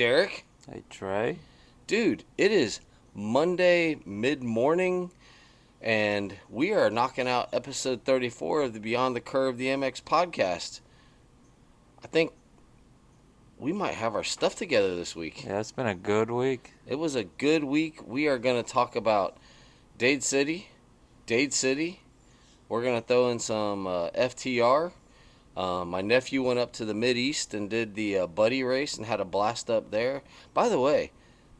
Derek. Hey, Trey. Dude, it is Monday mid-morning, and we are knocking out episode 34 of the Beyond the Curve, the MX podcast. I think we might have our stuff together this week. Yeah, it's been a good week. It was a good week. We are going to talk about Dade City. We're going to throw in some FTR. My nephew went up to the Mideast and did the buddy race and had a blast up there. By the way,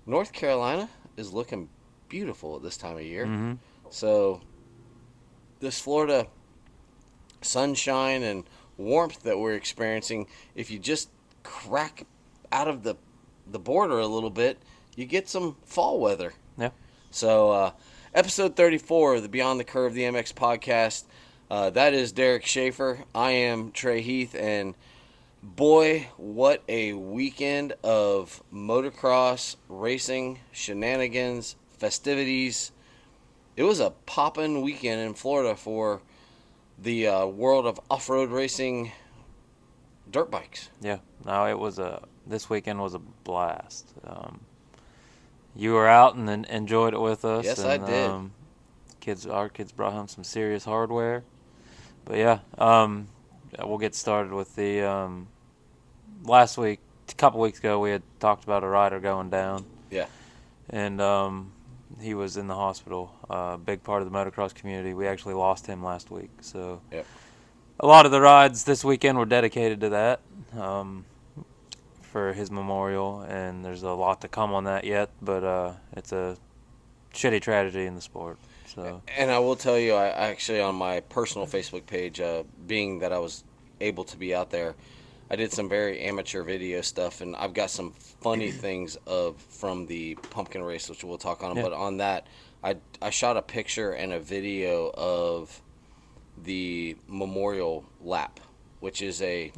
North Carolina is looking beautiful at this time of year. Mm-hmm. So this Florida sunshine and warmth that we're experiencing, if you just crack out of the border a little bit, you get some fall weather. Yeah. So episode 34 of the Beyond the Curve, the MX podcast. That is Derek Schaefer. I am Trey Heath, and boy, what a weekend of motocross, racing, shenanigans, festivities. It was a poppin' weekend in Florida for the world of off-road racing dirt bikes. Yeah. No, this weekend was a blast. You were out and enjoyed it with us. Yes, and, I did. Our kids brought home some serious hardware. But yeah, we'll get started with the last week. A couple weeks ago, we had talked about a rider going down. Yeah. And he was in the hospital. A big part of the motocross community. We actually lost him last week. So Yep. a lot of the rides this weekend were dedicated to that for his memorial. And there's a lot to come on that yet. But it's a shitty tragedy in the sport. So. And I will tell you, I actually, on my personal Facebook page, being that I was able to be out there, I did some very amateur video stuff, and I've got some funny things from the pumpkin race, which we'll talk on. Yeah. But on that, I shot a picture and a video of the memorial lap, which is a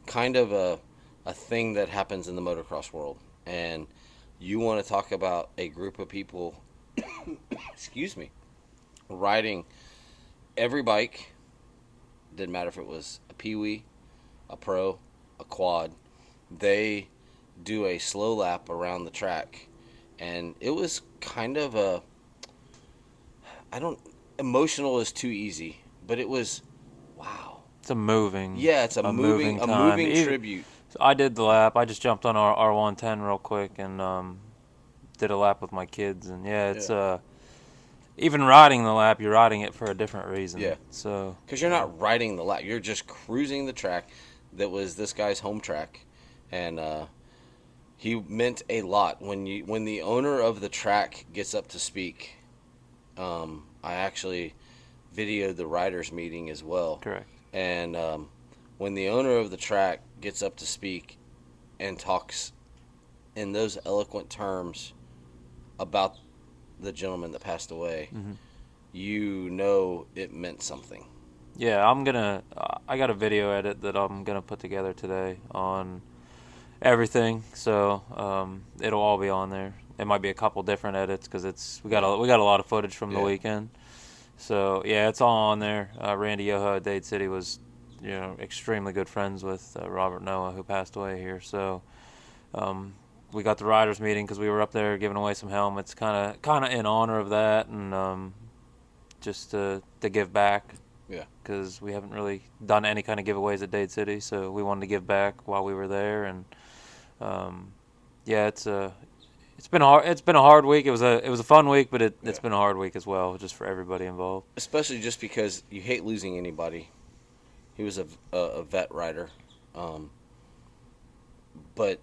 kind of a thing that happens in the motocross world. And you want to talk about a group of people, excuse me, riding every bike. Didn't matter if it was a Pee-wee, a pro, a quad. They do a slow lap around the track, and it was kind of emotional is too easy, but it was, wow. It's a moving. Yeah, it's a moving tribute. So I did the lap. I just jumped on our R110 real quick and did a lap with my kids, and it's even riding the lap, you're riding it for a different reason. Yeah. So. Because you're not riding the lap, you're just cruising the track. That was this guy's home track, and he meant a lot. When the owner of the track gets up to speak, I actually videoed the riders meeting as well. Correct. And when the owner of the track gets up to speak and talks in those eloquent terms about the gentleman that passed away, you know it meant something. Yeah, I got a video edit that I'm gonna put together today on everything, so it'll all be on there. It might be a couple different edits because we got a lot of footage from the weekend. So yeah, it's all on there. Randy Yoho at Dade City was, extremely good friends with Robert Noah, who passed away here. So we got the riders meeting because we were up there giving away some helmets, kind of in honor of that, and just to give back. Yeah. Because we haven't really done any kind of giveaways at Dade City, so we wanted to give back while we were there, and it's been hard. It's been a hard week. It was a fun week, but it's been a hard week as well, just for everybody involved. Especially just because you hate losing anybody. He was a vet rider, but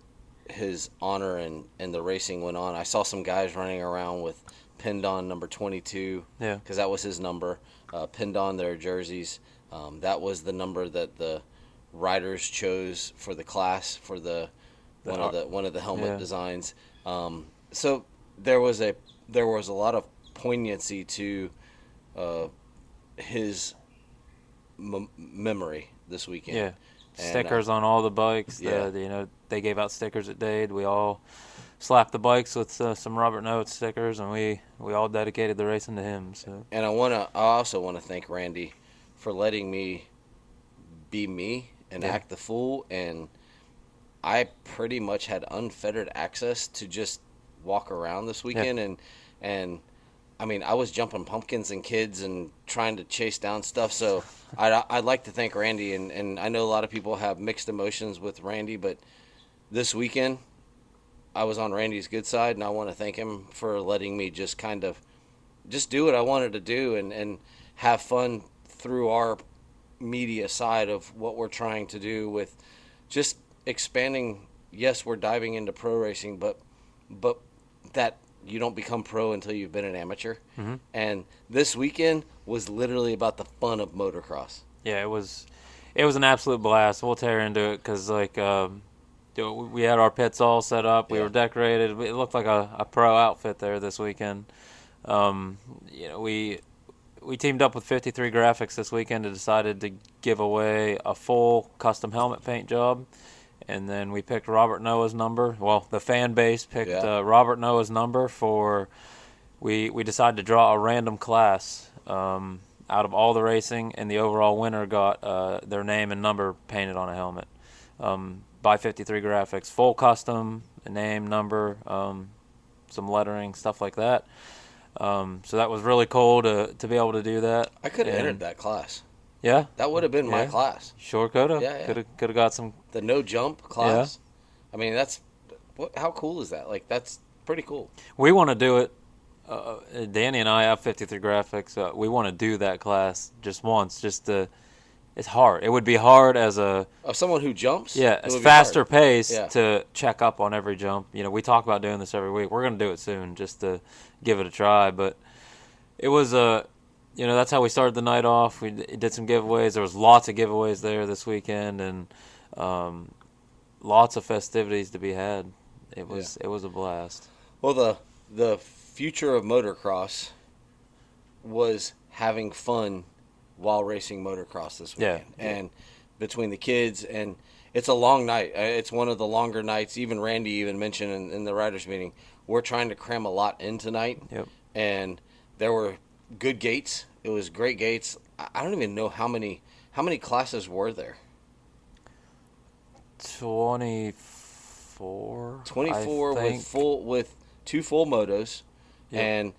his honor and the racing went on. I saw some guys running around with pinned on number 22, because that was his number, pinned on their jerseys. That was the number that the riders chose for the class for one of the helmet designs. So there was a lot of poignancy to his memory this weekend. Yeah, stickers on all the bikes. Yeah. They gave out stickers at Dade. We all slapped the bikes with some Robert Noah stickers, and we all dedicated the racing to him. So. And I also want to thank Randy for letting me be me and act the fool and I pretty much had unfettered access to just walk around this weekend, and I mean, I was jumping pumpkins and kids and trying to chase down stuff. So I'd like to thank Randy, and I know a lot of people have mixed emotions with Randy, but this weekend I was on Randy's good side, and I want to thank him for letting me just kind of just do what I wanted to do and have fun through our media side of what we're trying to do with just expanding. Yes, we're diving into pro racing, but that you don't become pro until you've been an amateur. Mm-hmm. And this weekend was literally about the fun of motocross. Yeah, it was an absolute blast. We'll tear into it because we had our pits all set up. We were decorated. It looked like a pro outfit there this weekend. We teamed up with 53 Graphics this weekend and decided to give away a full custom helmet paint job. And then we picked Robert Noah's number. Well, the fan base picked Robert Noah's number for. We decided to draw a random class out of all the racing, and the overall winner got their name and number painted on a helmet by 53 Graphics. Full custom, name, number, some lettering, stuff like that. So that was really cool to be able to do that. I could have entered that class. Yeah, that would have been my class. Sure could have. Yeah. Could have got some. The no jump class. Yeah. I mean, how cool is that? Like, that's pretty cool. We want to do it. Danny and I have 53 Graphics. We want to do that class just once. It's hard. It would be hard as someone who jumps. Yeah, it's faster pace to check up on every jump. We talk about doing this every week. We're going to do it soon just to give it a try. But it was that's how we started the night off. We did some giveaways. There was lots of giveaways there this weekend, and lots of festivities to be had. It was a blast. Well, the future of motocross was having fun while racing motocross this weekend. And between the kids, and it's a long night. It's one of the longer nights. Even Randy even mentioned in the riders meeting, we're trying to cram a lot in tonight. Yep. And there were good gates. It was great gates. I don't even know how many classes were there. 24. 24 with two full motos, and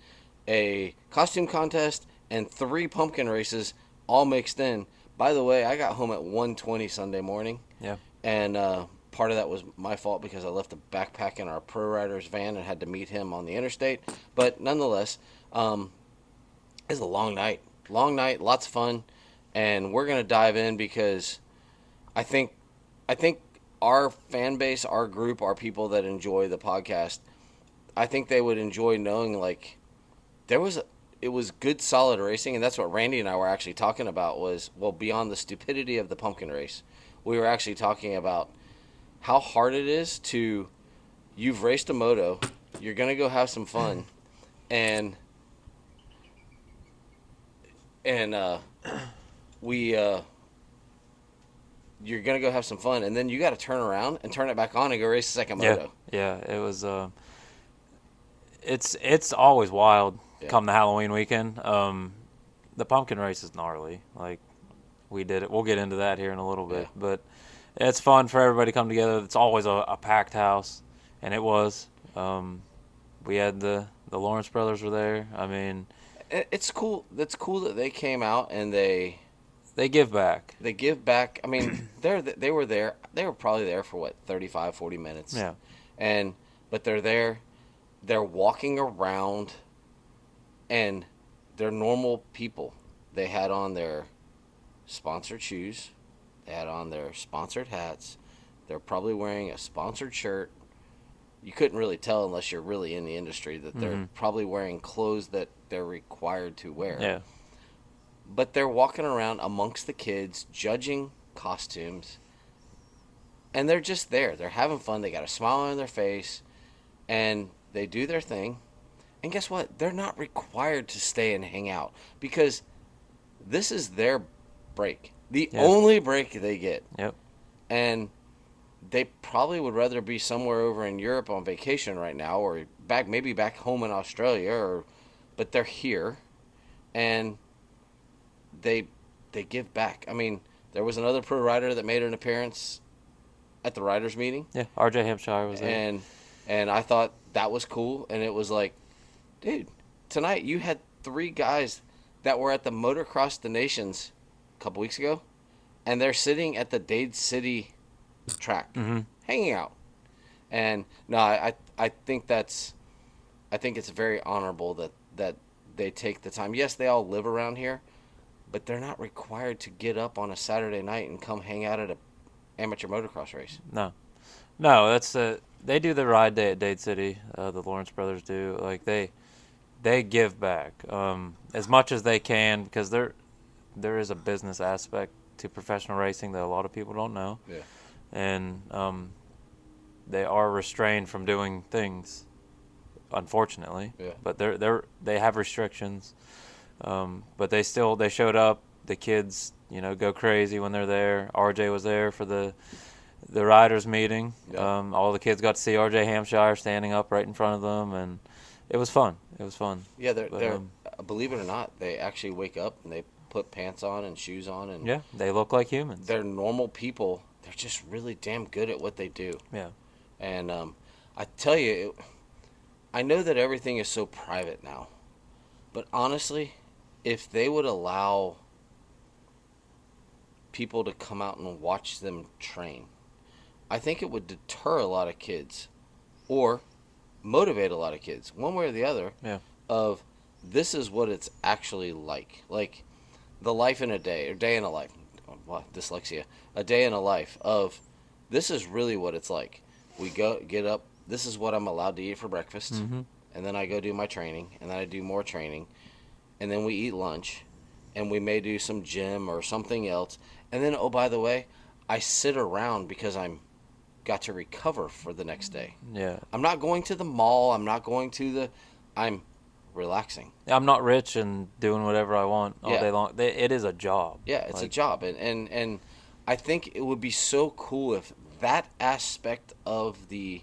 a costume contest and 3 pumpkin races all mixed in. By the way, I got home at 1:20 Sunday morning. Yeah. And part of that was my fault because I left a backpack in our pro rider's van and had to meet him on the interstate. But nonetheless, it's a long night. Long night, lots of fun, and we're gonna dive in because I think our fan base, our group, our people that enjoy the podcast, I think they would enjoy knowing like it was good solid racing, and that's what Randy and I were actually talking about was, well, beyond the stupidity of the pumpkin race, we were actually talking about how hard it is you've raced a moto, you're gonna go have some fun, and you're going to go have some fun, and then you got to turn around and turn it back on and go race the second moto. Yeah, it was it's always wild come the Halloween weekend. The pumpkin race is gnarly. Like, we did it. We'll get into that here in a little bit. But it's fun for everybody to come together. It's always a packed house, and it was. We had the Lawrence brothers were there. I mean, it's cool. That's cool that they came out and they give back. They give back. I mean, they were there. They were probably there for what, 35, 40 minutes. Yeah. But they're there. They're walking around, and they're normal people. They had on their sponsored shoes. They had on their sponsored hats. They're probably wearing a sponsored shirt. You couldn't really tell unless you're really in the industry that they're probably wearing clothes that they're required to wear. Yeah. But they're walking around amongst the kids, judging costumes, and they're just there. They're having fun. They got a smile on their face, and they do their thing. And guess what? They're not required to stay and hang out because this is their break. The only break they get. Yep. And they probably would rather be somewhere over in Europe on vacation right now, or maybe back home in Australia, but they're here, and they give back. I mean, there was another pro rider that made an appearance at the riders meeting. Yeah, RJ Hampshire was there. And I thought that was cool. And it was like, dude, tonight you had 3 guys that were at the Motocross the Nations a couple weeks ago, and they're sitting at the Dade City track, hanging out. And no, I think it's very honorable that they take the time. Yes, they all live around here, but they're not required to get up on a Saturday night and come hang out at a amateur motocross race. No, that's they do the ride day at Dade City. The Lawrence brothers do. Like they give back as much as they can, because there is a business aspect to professional racing that a lot of people don't know. Yeah. And they are restrained from doing things, unfortunately. Yeah. But they have restrictions. But they showed up. The kids, go crazy when they're there. RJ was there for the riders meeting. Yeah. All the kids got to see RJ Hampshire standing up right in front of them, and it was fun. Yeah, they're believe it or not, they actually wake up and they put pants on and shoes on, and yeah, they look like humans. They're normal people. They're just really damn good at what they do. Yeah. And I tell you, I know that everything is so private now, but honestly, if they would allow people to come out and watch them train, I think it would deter a lot of kids, or motivate a lot of kids, one way or the other. Yeah. Of this is what it's actually like the life in a day, or day in a life. Wow, dyslexia. A day in a life of this is really what it's like. We get up. This is what I'm allowed to eat for breakfast, and then I go do my training, and then I do more training, and then we eat lunch, and we may do some gym or something else, and then, oh, by the way, I sit around because I'm got to recover for the next day. Yeah. I'm not going to the mall. I'm not going to I'm relaxing. I'm not rich and doing whatever I want all day long. It is a job. Yeah, it's a job, and I think it would be so cool if that aspect of we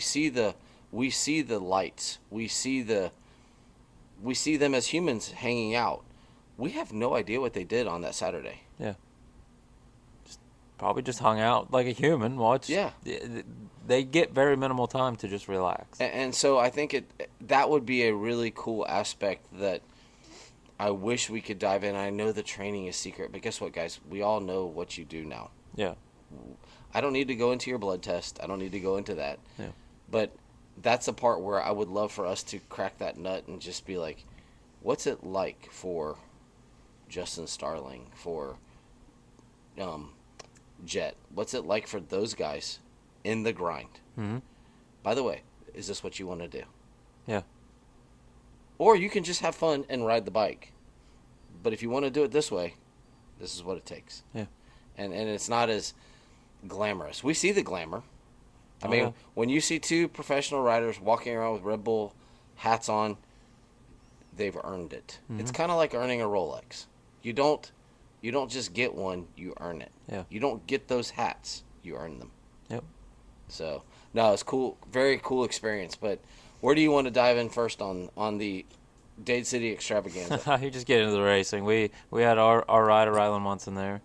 see the lights, we see them as humans hanging out. We have no idea what they did on that Saturday. Yeah. Probably just hung out like a human. Watch. Yeah. They get very minimal time to just relax. And so I think that would be a really cool aspect that I wish we could dive in. I know the training is secret, but guess what, guys? We all know what you do now. Yeah. I don't need to go into your blood test. I don't need to go into that. Yeah. But that's the part where I would love for us to crack that nut and just be like, what's it like for Justin Starling, for Jet? What's it like for those guys in the grind? Mm-hmm. By the way, is this what you want to do? Yeah. Or you can just have fun and ride the bike. But if you want to do it this way, this is what it takes. Yeah. And it's not as glamorous. We see the glamour. I mean, when you see 2 professional riders walking around with Red Bull hats on, they've earned it. Mm-hmm. It's kind of like earning a Rolex. You don't just get one, you earn it. Yeah. You don't get those hats, you earn them. Yep. So, no, it's cool. Very cool experience. But where do you want to dive in first on the Dade City extravaganza? You just get into the racing. We had our rider Rylan Munson there.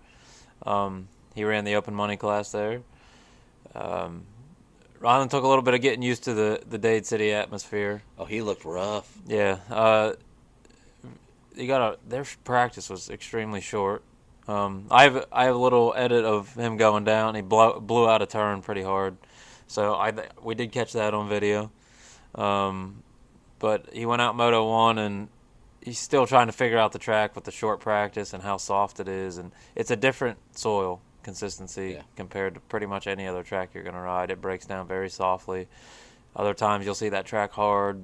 He ran the open money class there. Rylan took a little bit of getting used to the Dade City atmosphere. Oh, he looked rough. Yeah. Their practice was extremely short. I have a little edit of him going down. He blew out a turn pretty hard, so we did catch that on video. But he went out Moto 1, and he's still trying to figure out the track with the short practice and how soft it is, and it's a different soil consistency compared to pretty much any other track you're going to ride. It breaks down very softly. Other times you'll see that track hard,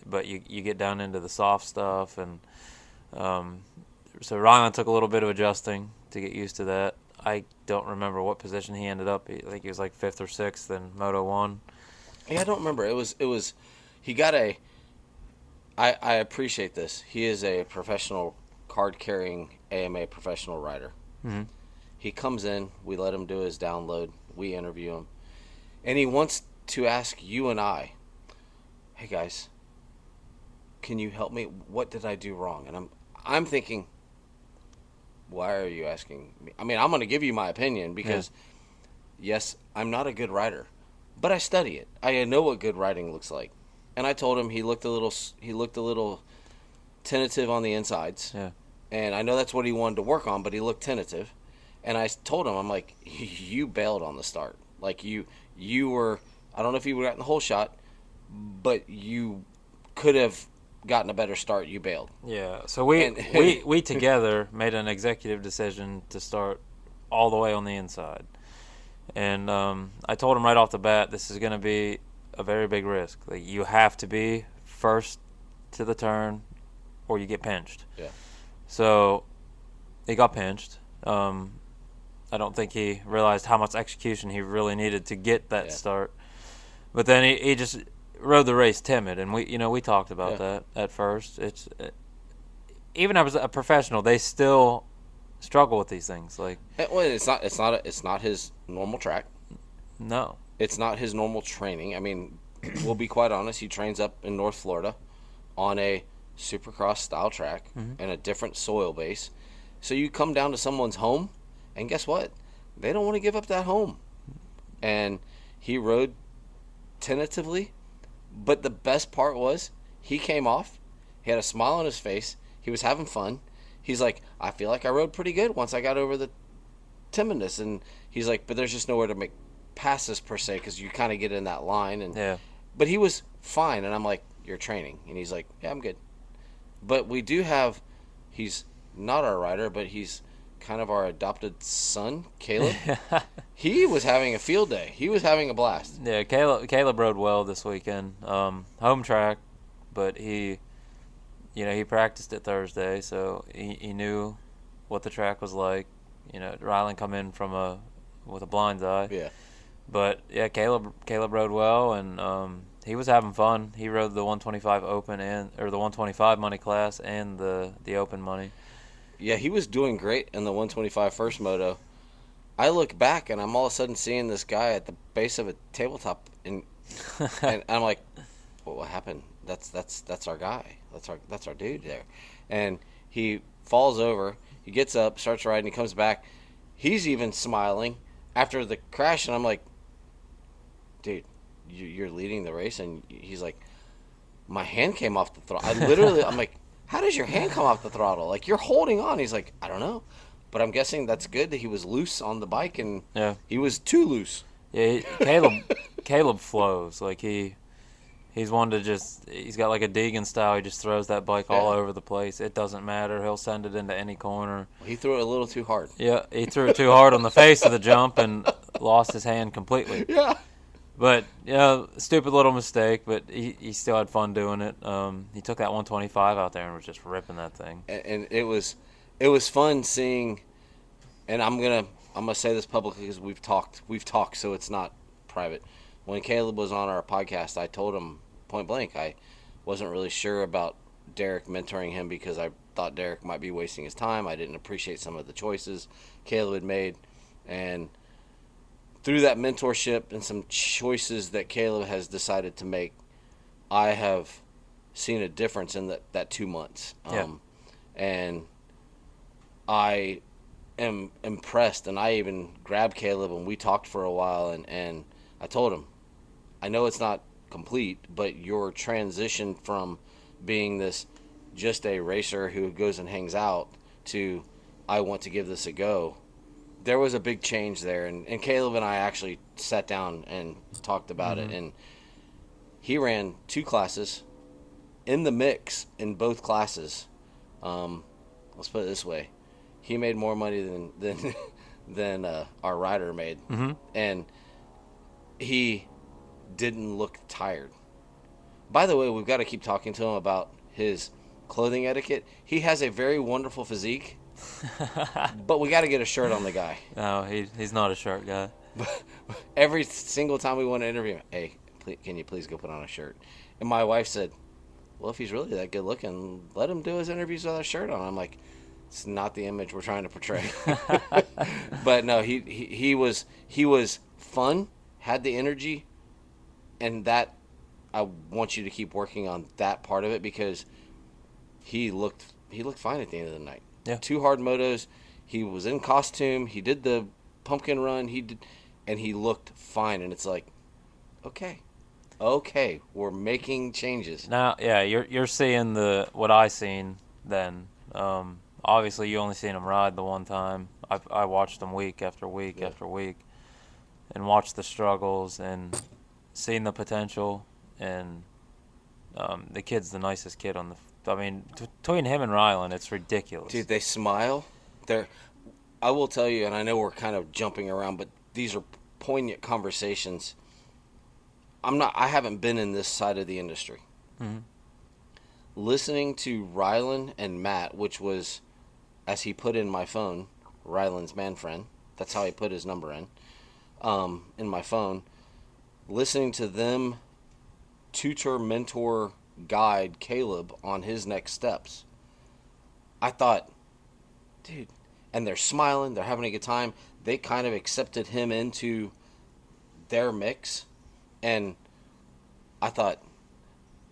but you get down into the soft stuff, and so Rylan took a little bit of adjusting to get used to that. I don't remember what position he ended up. I think he was like 5th or 6th in Moto 1. Yeah, I don't remember. It was he got I appreciate this. He is a professional card-carrying AMA professional rider. Mm-hmm. He comes in, we let him do his download, we interview him, and he wants to ask you and I, hey guys, can you help me? What did I do wrong? And I'm thinking, why are you asking me? I mean, I'm going to give you my opinion because yes, I'm not a good rider, but I study it. I know what good riding looks like. And I told him he looked a little tentative on the insides. Yeah. And I know that's what he wanted to work on, but he looked tentative. And I told him, I'm like, you bailed on the start. Like you were, I don't know if you would have gotten the whole shot, but you could have gotten a better start. You bailed. Yeah. So we together made an executive decision to start all the way on the inside. And I told him right off the bat, this is going to be a very big risk. Like, you have to be first to the turn, or you get pinched. Yeah. So he got pinched. I don't think he realized how much execution he really needed to get that start. But then he just rode the race timid, and we talked about that at first. It's even as a professional, they still struggle with these things. Like, well, it's not his normal track. No, it's not his normal training. I mean, we'll be quite honest. He trains up in North Florida on a Supercross style track and a different soil base. So you come down to someone's home, and guess what? They don't want to give up that home. And he rode tentatively, but the best part was he came off. He had a smile on his face. He was having fun. He's like, I feel like I rode pretty good once I got over the timidness. And he's like, but there's just nowhere to make passes per se because you kind of get in that line. And but he was fine. And I'm like, you're training. And he's like, yeah, I'm good. But we do have, he's not our rider, but he's kind of our adopted son, Caleb. He was having a field day. He was having a blast. Yeah, Caleb rode well this weekend. Home track, but he practiced it Thursday, so he knew what the track was like. Rylan come in with a blind eye. Yeah. But yeah, Caleb rode well, and he was having fun. He rode the 125 open or the 125 money class and the open money. Yeah, he was doing great in the 125 first moto. I look back and I'm all of a sudden seeing this guy at the base of a tabletop, and I'm like, well, what happened? That's our guy. That's our dude there. And he falls over. He gets up, starts riding. He comes back. He's even smiling after the crash, and I'm like, dude, you're leading the race, and he's like, my hand came off the throttle. I'm like, how does your hand come off the throttle? Like, you're holding on. He's like, I don't know. But I'm guessing that's good that he was loose on the bike, and he was too loose. Yeah, Caleb flows. Like, he's one to he's got like a Deegan style. He just throws that bike all over the place. It doesn't matter. He'll send it into any corner. He threw it a little too hard. Yeah, he threw it too hard on the face of the jump and lost his hand completely. Yeah. But, stupid little mistake, but he still had fun doing it. He took that 125 out there and was just ripping that thing. And it was fun seeing, and I'm gonna say this publicly because we've talked, so it's not private. When Caleb was on our podcast, I told him point blank I wasn't really sure about Derek mentoring him because I thought Derek might be wasting his time. I didn't appreciate some of the choices Caleb had made, and through that mentorship and some choices that Caleb has decided to make, I have seen a difference in that 2 months. And I am impressed, and I even grabbed Caleb and we talked for a while, and I told him, I know it's not complete, but your transition from being this just a racer who goes and hangs out to I want to give this a go, there was a big change there. And Caleb and I actually sat down and talked about it, and he ran 2 classes in the mix in both classes. Let's put it this way. He made more money than our rider made. And he didn't look tired. By the way, we've got to keep talking to him about his clothing etiquette. He has a very wonderful physique, but we got to get a shirt on the guy. No, he's not a shirt guy. Every single time we want to interview him, hey, can you please go put on a shirt? And my wife said, well, if he's really that good looking, let him do his interviews without a shirt on. I'm like, it's not the image we're trying to portray. But no, he was fun, had the energy, and that I want you to keep working on that part of it because he looked fine at the end of the night. Yeah. 2 hard motos. He was in costume. He did the pumpkin run. and he looked fine. And it's like, okay, we're making changes. Now, yeah, you're seeing what I seen then. Obviously, you only seen him ride the one time. I watched him week after week after week, and watched the struggles and seen the potential. And the kid's the nicest kid on the. I mean, between him and Rylan, it's ridiculous. Dude, they smile. I will tell you, and I know we're kind of jumping around, but these are poignant conversations. I haven't been in this side of the industry. Mm-hmm. Listening to Rylan and Matt, which was, as he put in my phone, Rylan's man friend. That's how he put his number in my phone. Listening to them tutor, mentor, guide Caleb on his next steps. I thought, dude, and they're smiling, they're having a good time. They kind of accepted him into their mix, and I thought,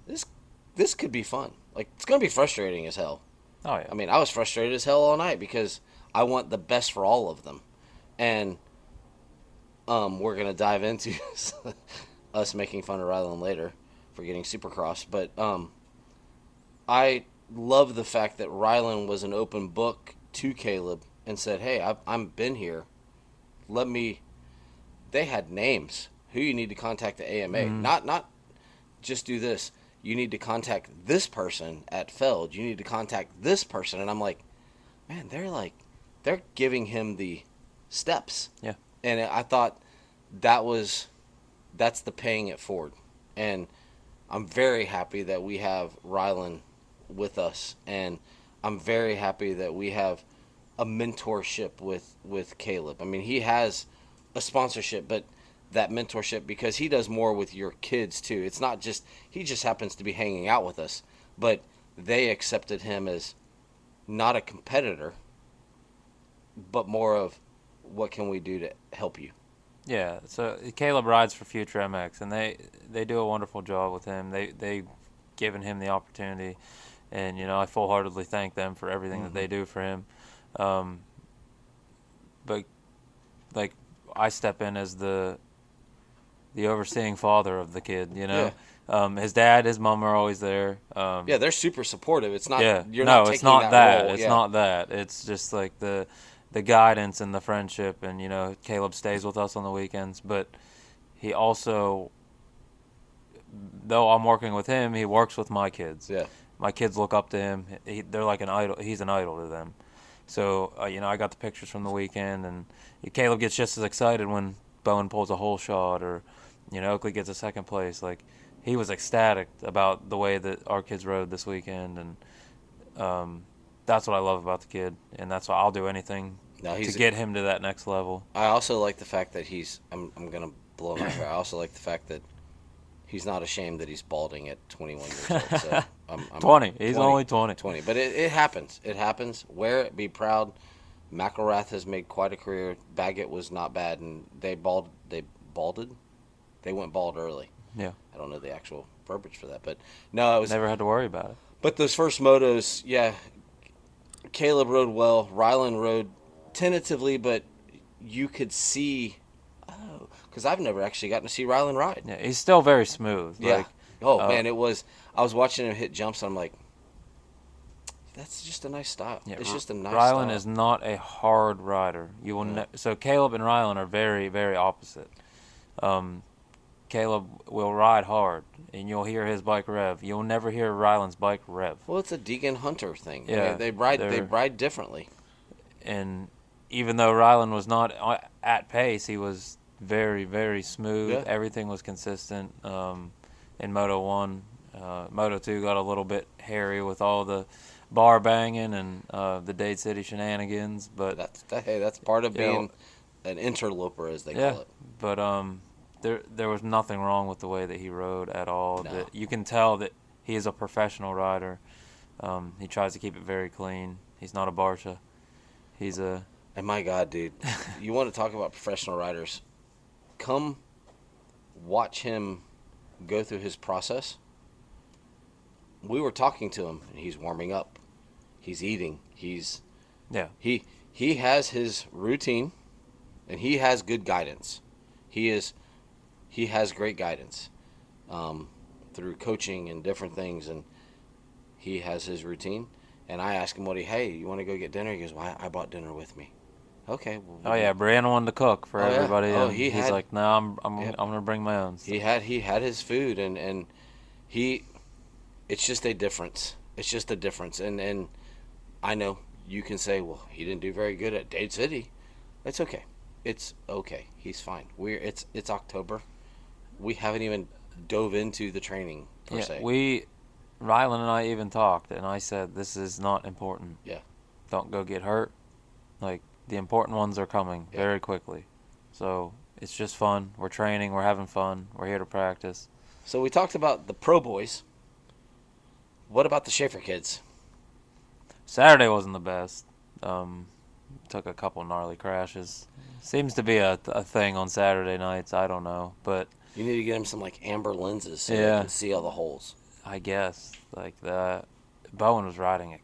this could be fun. Like, it's going to be frustrating as hell. Oh, yeah. I mean, I was frustrated as hell all night because I want the best for all of them. And we're going to dive into us making fun of Rylan later for getting Supercross. But I love the fact that Rylan was an open book to Caleb and said, hey, I've been here. They had names. Who you need to contact the AMA. Mm-hmm. Not just do this. You need to contact this person at Feld. You need to contact this person. And I'm like, man, they're giving him the steps. Yeah. And I thought that's the paying it forward. And I'm very happy that we have Rylan with us. And I'm very happy that we have a mentorship with Caleb. I mean, he has a sponsorship, but that mentorship, because he does more with your kids too. It's not just he just happens to be hanging out with us, but they accepted him as not a competitor, but more of what can we do to help you. Yeah, so Caleb rides for Future MX, and they do a wonderful job with him. They've given him the opportunity, and I full-heartedly thank them for everything that they do for him. But like, I step in as the overseeing father of the kid, Yeah. His dad, his mom are always there. Yeah, they're super supportive. It's not. Yeah, You're no, not it's taking not that. role. It's Yeah. not that. It's just like the guidance and the friendship, and Caleb stays with us on the weekends, but he also, though I'm working with him, he works with my kids. Yeah. My kids look up to him. They're like an idol. He's an idol to them. So I got the pictures from the weekend, and Caleb gets just as excited when Bowen pulls a hole shot, or Oakley gets a second place. Like, he was ecstatic about the way that our kids rode this weekend, and that's what I love about the kid, and that's why I'll do anything to get him to that next level. I also like the fact that I'm gonna blow my hair. I also like the fact that he's not ashamed that he's balding at 21 years old. So I'm 20. He's only 20. 20. But it happens. It happens. Wear it. Be proud. McElrath has made quite a career. Baggett was not bad, and they balded. They went bald early. Yeah. I don't know the actual verbiage for that, but no, it was Never had to worry about it. But those first motos, yeah, Caleb rode well. Rylan rode tentatively, but you could see, because I've never actually gotten to see Rylan ride. Yeah, he's still very smooth. Yeah. Man, I was watching him hit jumps, and I'm like, that's just a nice style. Yeah, it's just a nice Rylan style. is not a hard rider. You will so Caleb and Rylan are very, very opposite. Caleb will ride hard, and you'll hear his bike rev. You'll never hear Rylan's bike rev. Well, it's a Deegan Hunter thing. Yeah, I mean, they ride differently. And even though Rylan was not at pace, he was very, very smooth. Yeah. Everything was consistent. In Moto 1, Moto 2 got a little bit hairy with all the bar banging and the Dade City shenanigans, but that's part of being an interloper, as they call it. But there was nothing wrong with the way that he rode at all. No. That you can tell that he is a professional rider. He tries to keep it very clean. He's not a Barsha. He's a... And my God, dude, you want to talk about professional riders? Come watch him go through his process. We were talking to him, and he's warming up. He's eating. He has his routine, and he has good guidance. He has great guidance through coaching and different things, and he has his routine. And I ask him, hey, you want to go get dinner? He goes, well, I brought dinner with me. Okay. Well, oh yeah, Brianna wanted to cook for everybody, yeah. and he's like, no, I'm gonna bring my own stuff. He had his food, and it's just a difference. It's just a difference, and I know you can say, well, he didn't do very good at Dade City. It's okay. It's okay. He's fine. It's October. We haven't even dove into the training per se. Rylan and I even talked, and I said, this is not important. Yeah. Don't go get hurt. Like, the important ones are coming very quickly. So it's just fun. We're training. We're having fun. We're here to practice. So we talked about the pro boys. What about the Schaefer kids? Saturday wasn't the best. Took a couple gnarly crashes. Seems to be a thing on Saturday nights. I don't know, but you need to get them some like amber lenses so they can see all the holes. I guess like that. Bowen was riding.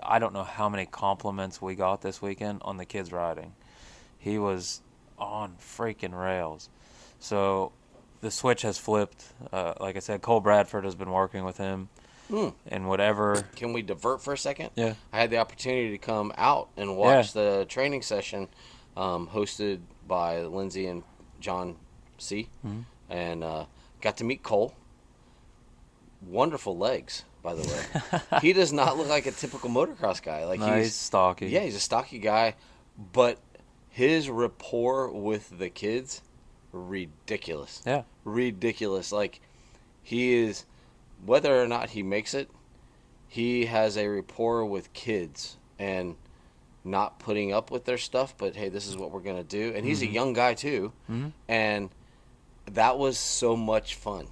I don't know how many compliments we got this weekend on the kids riding. He was on freaking rails. So the switch has flipped. Like I said, Cole Bradford has been working with him. And whatever. Can we divert for a second? Yeah. I had the opportunity to come out and watch the training session hosted by Lindsay and John C. And got to meet Cole. Wonderful legs, by the way. He does not look like a typical motocross guy. Like he's stocky. Yeah, he's a stocky guy, but his rapport with the kids, ridiculous. Yeah. Ridiculous. Like, he is, whether or not he makes it, he has a rapport with kids and not putting up with their stuff, but hey, this is what we're going to do. And he's a young guy too. And that was so much fun.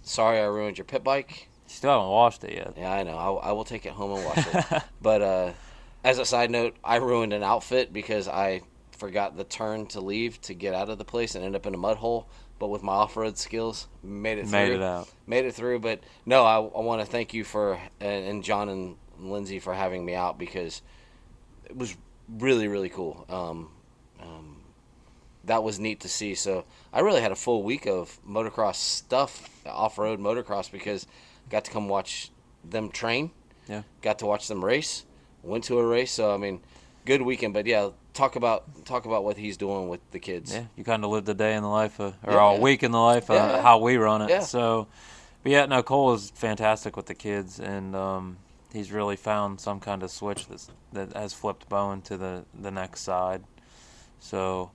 Sorry I ruined your pit bike. You still haven't washed it yet. Yeah, I know. I will take it home and wash it. But as a side note, I ruined an outfit because I forgot the turn to leave to get out of the place and ended up in a mud hole. But with my off-road skills, made it through. Made it through. But no, I want to thank you and John and Lindsay for having me out because it was really, really cool. That was neat to see. So I really had a full week of motocross stuff, off-road motocross, because I got to come watch them train. Yeah. Got to watch them race. Went to a race. So I mean, good weekend. But yeah, talk about what he's doing with the kids. Yeah, you kind of lived a day in the life, a week in the life, how we run it. Yeah. So, but yeah, no, Cole is fantastic with the kids, and he's really found some kind of switch that has flipped Bowen to the next side. So,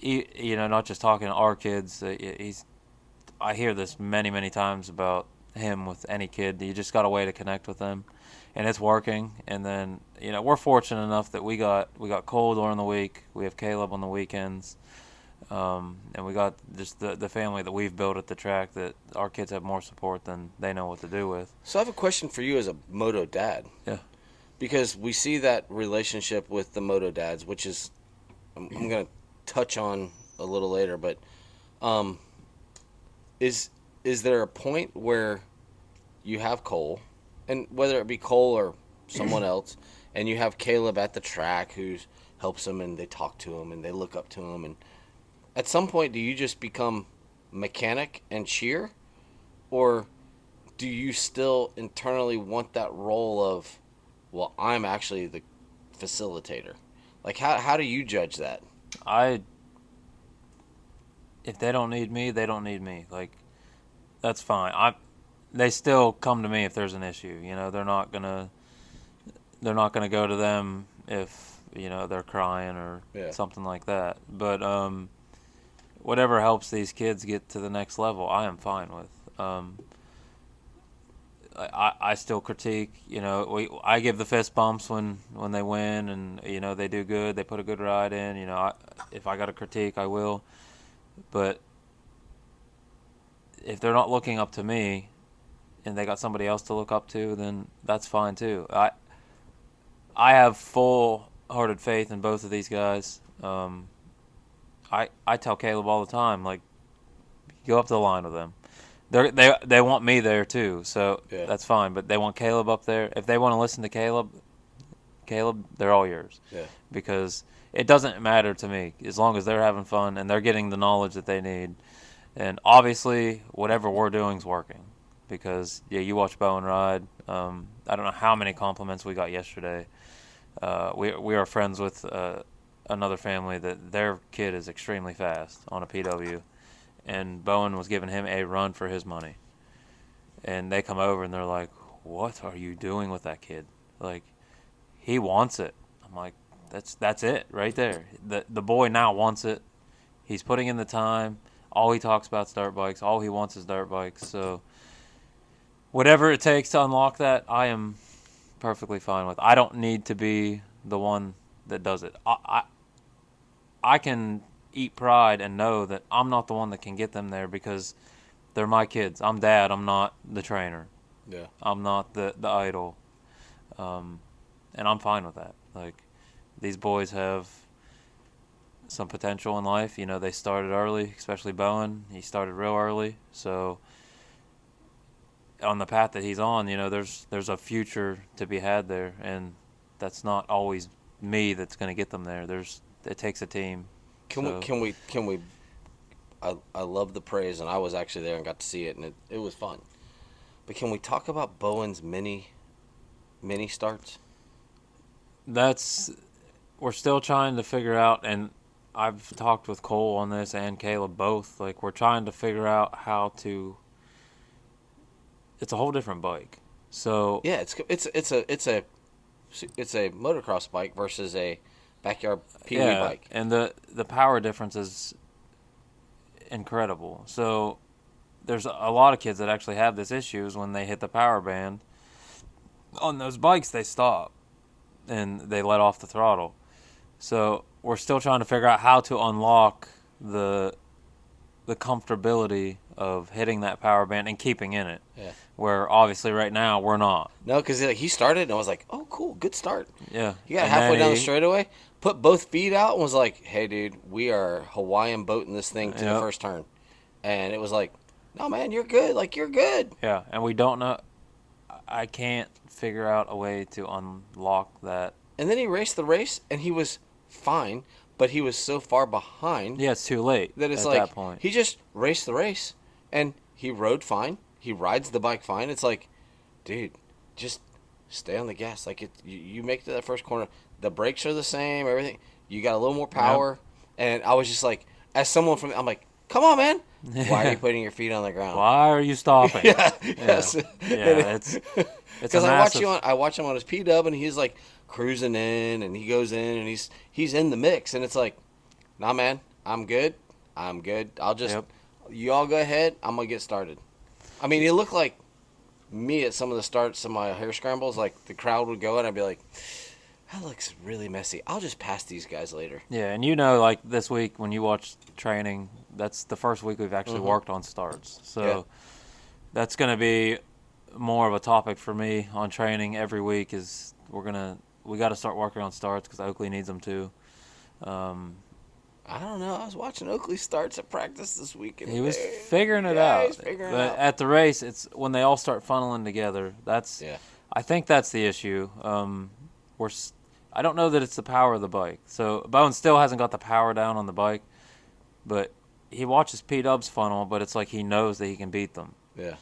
not just talking to our kids, I hear this many, many times about him with any kid. You just got a way to connect with them, and it's working. And then, we're fortunate enough that we got Cole during the week. We have Caleb on the weekends. And we got just the family that we've built at the track that our kids have more support than they know what to do with. So I have a question for you as a moto dad. Yeah. Because we see that relationship with the moto dads, which is I'm going to touch on a little later, but is there a point where you have Cole, and whether it be Cole or someone else, and you have Caleb at the track who helps him and they talk to him and they look up to him, and at some point do you just become mechanic and cheer, or do you still internally want that role of, well, I'm actually the facilitator? Like, how do you judge that? If they don't need me, they don't need me. Like, that's fine. They still come to me if there's an issue. They're not gonna go to them if they're crying or something like that. But whatever helps these kids get to the next level, I am fine with. I still critique. I give the fist bumps when they win and they do good. They put a good ride in. If I got to critique, I will. But if they're not looking up to me, and they got somebody else to look up to, then that's fine too. I have full-hearted faith in both of these guys. I tell Caleb all the time, like, go up to the line with them. They want me there too, so that's fine. But they want Caleb up there. If they want to listen to Caleb, they're all yours. Yeah. Because it doesn't matter to me as long as they're having fun and they're getting the knowledge that they need. And obviously, whatever we're doing is working. Because, yeah, you watch Bowen ride. I don't know how many compliments we got yesterday. We are friends with another family that their kid is extremely fast on a PW. And Bowen was giving him a run for his money. And they come over and they're like, what are you doing with that kid? Like, he wants it. I'm like, that's it right there. The boy now wants it. He's putting in the time. All he talks about is dirt bikes. All he wants is dirt bikes. So whatever it takes to unlock that, I am perfectly fine with. I don't need to be the one that does it. I can eat pride and know that I'm not the one that can get them there because they're my kids. I'm dad. I'm not the trainer. Yeah. I'm not the idol. And I'm fine with that. Like, these boys have some potential in life. You know, they started early, especially Bowen. He started real early. So on the path that he's on, you know, there's a future to be had there, and that's not always me that's going to get them there. It takes a team. Can we I love the praise, and I was actually there and got to see it, and it was fun. But can we talk about Bowen's mini starts? We're still trying to figure out, and I've talked with Cole on this and Caleb both. Like, we're trying to figure out how to. It's a whole different bike. So yeah, it's a motocross bike versus a backyard pee wee bike, and the power difference is incredible. So there's a lot of kids that actually have this issue is when they hit the power band on those bikes, they stop and they let off the throttle. So we're still trying to figure out how to unlock the comfortability of hitting that power band and keeping in it. Yeah. Where obviously right now we're not. No, because he started and I was like, oh, cool, good start. Yeah. He got halfway down the straightaway, put both feet out, and was like, hey, dude, we are Hawaiian boating this thing to the first turn. And it was like, no, man, you're good. Like, you're good. Yeah, and we don't know. I can't figure out a way to unlock that. And then he raced the race, and he was fine, but he was so far behind. Yeah, it's too late that it's at like, that point. He just raced the race, and he rode fine. He rides the bike fine. It's like, dude, just stay on the gas. Like, you make it to that first corner. The brakes are the same, everything. You got a little more power. Yep. And I was just like, as someone I'm like, come on, man. Why are you putting your feet on the ground? Why are you stopping? Yeah, yes. It's because I watch him on his P-Dub, and he's like cruising in, and he goes in, and he's in the mix, and it's like, nah, man, I'm good. I'll just you all go ahead. I'm gonna get started. I mean, it looked like me at some of the starts of my hair scrambles. Like, the crowd would go, and I'd be like, that looks really messy. I'll just pass these guys later. Yeah, and you know, like this week when you watch training, that's the first week we've actually worked on starts. So that's going to be more of a topic for me on training every week. Is we got to start working on starts because Oakley needs them too. I don't know. I was watching Oakley starts at practice this week. He was figuring it out. He's figuring it out. At the race, it's when they all start funneling together. I think that's the issue. I don't know that it's the power of the bike. So Bowen still hasn't got the power down on the bike, but he watches P-Dubs funnel, but it's like he knows that he can beat them. Yeah.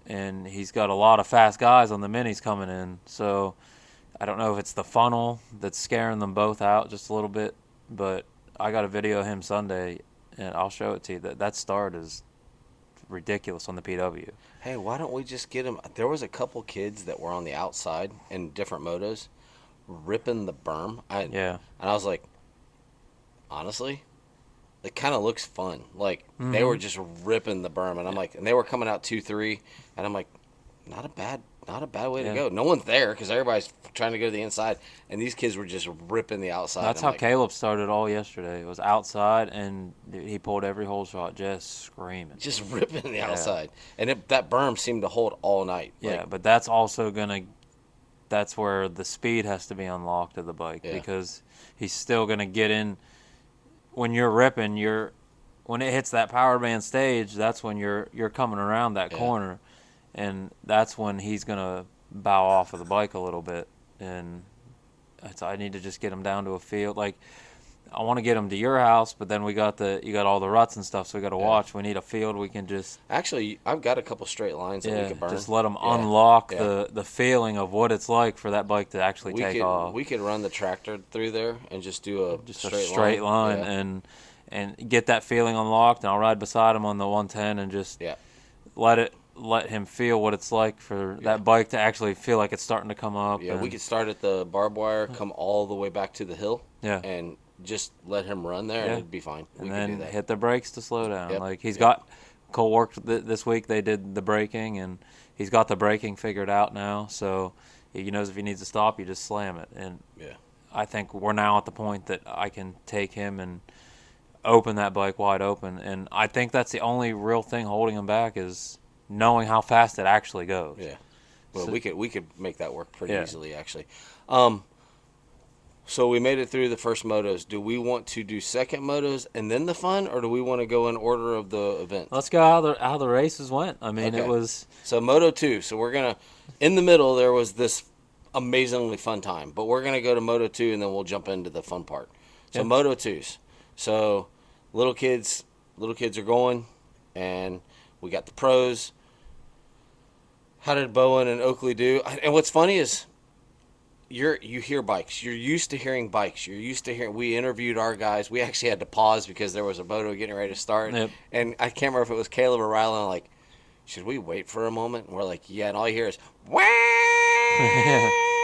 And he's got a lot of fast guys on the minis coming in. So I don't know if it's the funnel that's scaring them both out just a little bit, but I got a video of him Sunday, and I'll show it to you. That start is ridiculous on the PW. Hey, why don't we just get him? There was a couple kids that were on the outside in different motos ripping the berm. And I was like, honestly, it kind of looks fun. Like, they were just ripping the berm, and I'm like, and they were coming out 2-3, and I'm like, not a bad way to go. No one's there because everybody's trying to go to the inside, and these kids were just ripping the outside. That's how Caleb started all yesterday. It was outside, and he pulled every hole shot just screaming. Just ripping the outside. And that berm seemed to hold all night. Yeah, but that's also that's where the speed has to be unlocked of the bike because he's still going to get in. When you're ripping, when it hits that power band stage, that's when you're coming around that corner. And that's when he's going to bow off of the bike a little bit. And I need to just get him down to a field. Like, I want to get them to your house, but then you got all the ruts and stuff, so we got to watch. We need a field we can just Actually, I've got a couple straight lines that we could burn. just let them unlock Yeah. the feeling of what it's like for that bike to actually take off. We could run the tractor through there and just do a straight line Yeah. and get that feeling unlocked. And I'll ride beside him on the 110 and just let him feel what it's like for that bike to actually feel like it's starting to come up. Yeah, we could start at the barbed wire, come all the way back to the hill, Yeah. and just let him run there, and it'd be fine. We And could do then that. hit the brakes to slow down. Yep. Like he's got Cole worked this week. They did the braking, and he's got the braking figured out now. So he knows if he needs to stop, you just slam it. And I think we're now at the point that I can take him and open that bike wide open. And I think that's the only real thing holding him back is knowing how fast it actually goes. Yeah. Well, we could make that work pretty easily, actually. So we made it through the first motos. Do we want to do second motos and then the fun, or do we want to go in order of the event? Let's go how the races went. I mean, It was... So Moto 2. So we're going to... In the middle, there was this amazingly fun time. But we're going to go to Moto 2, and then we'll jump into the fun part. So Moto 2s. So little kids are going, and we got the pros. How did Bowen and Oakley do? And what's funny is... You hear bikes. You're used to hearing bikes. You're used to hearing. We interviewed our guys. We actually had to pause because there was a moto getting ready to start. Yep. And I can't remember if it was Caleb or Rylan. I'm like, should we wait for a moment? And we're like, yeah. And all you hear is wah.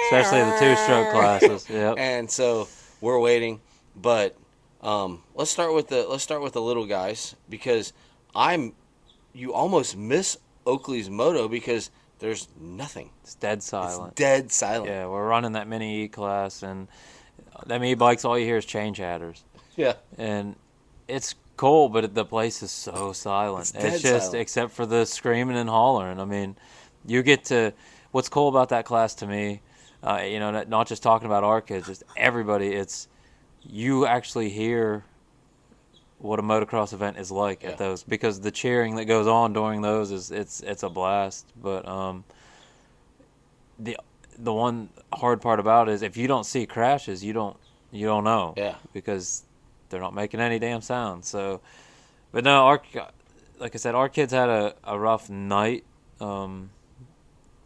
Especially the 2-stroke classes. Yep. And so we're waiting. But let's start with the little guys because you almost miss Oakley's moto because there's nothing. It's dead silent. It's dead silent. Yeah, we're running that mini E class, and them e-bikes, all you hear is chain chatters. Yeah. And it's cool, but the place is so silent. It's just silent. Except for the screaming and hollering. I mean, you get to... What's cool about that class to me, not just talking about our kids, just everybody, it's... You actually hear what a motocross event is like at those, because the cheering that goes on during those it's a blast. But the one hard part about it is if you don't see crashes, you don't know. Yeah. Because they're not making any damn sound. So, but no, like I said, our kids had a rough night. Bowen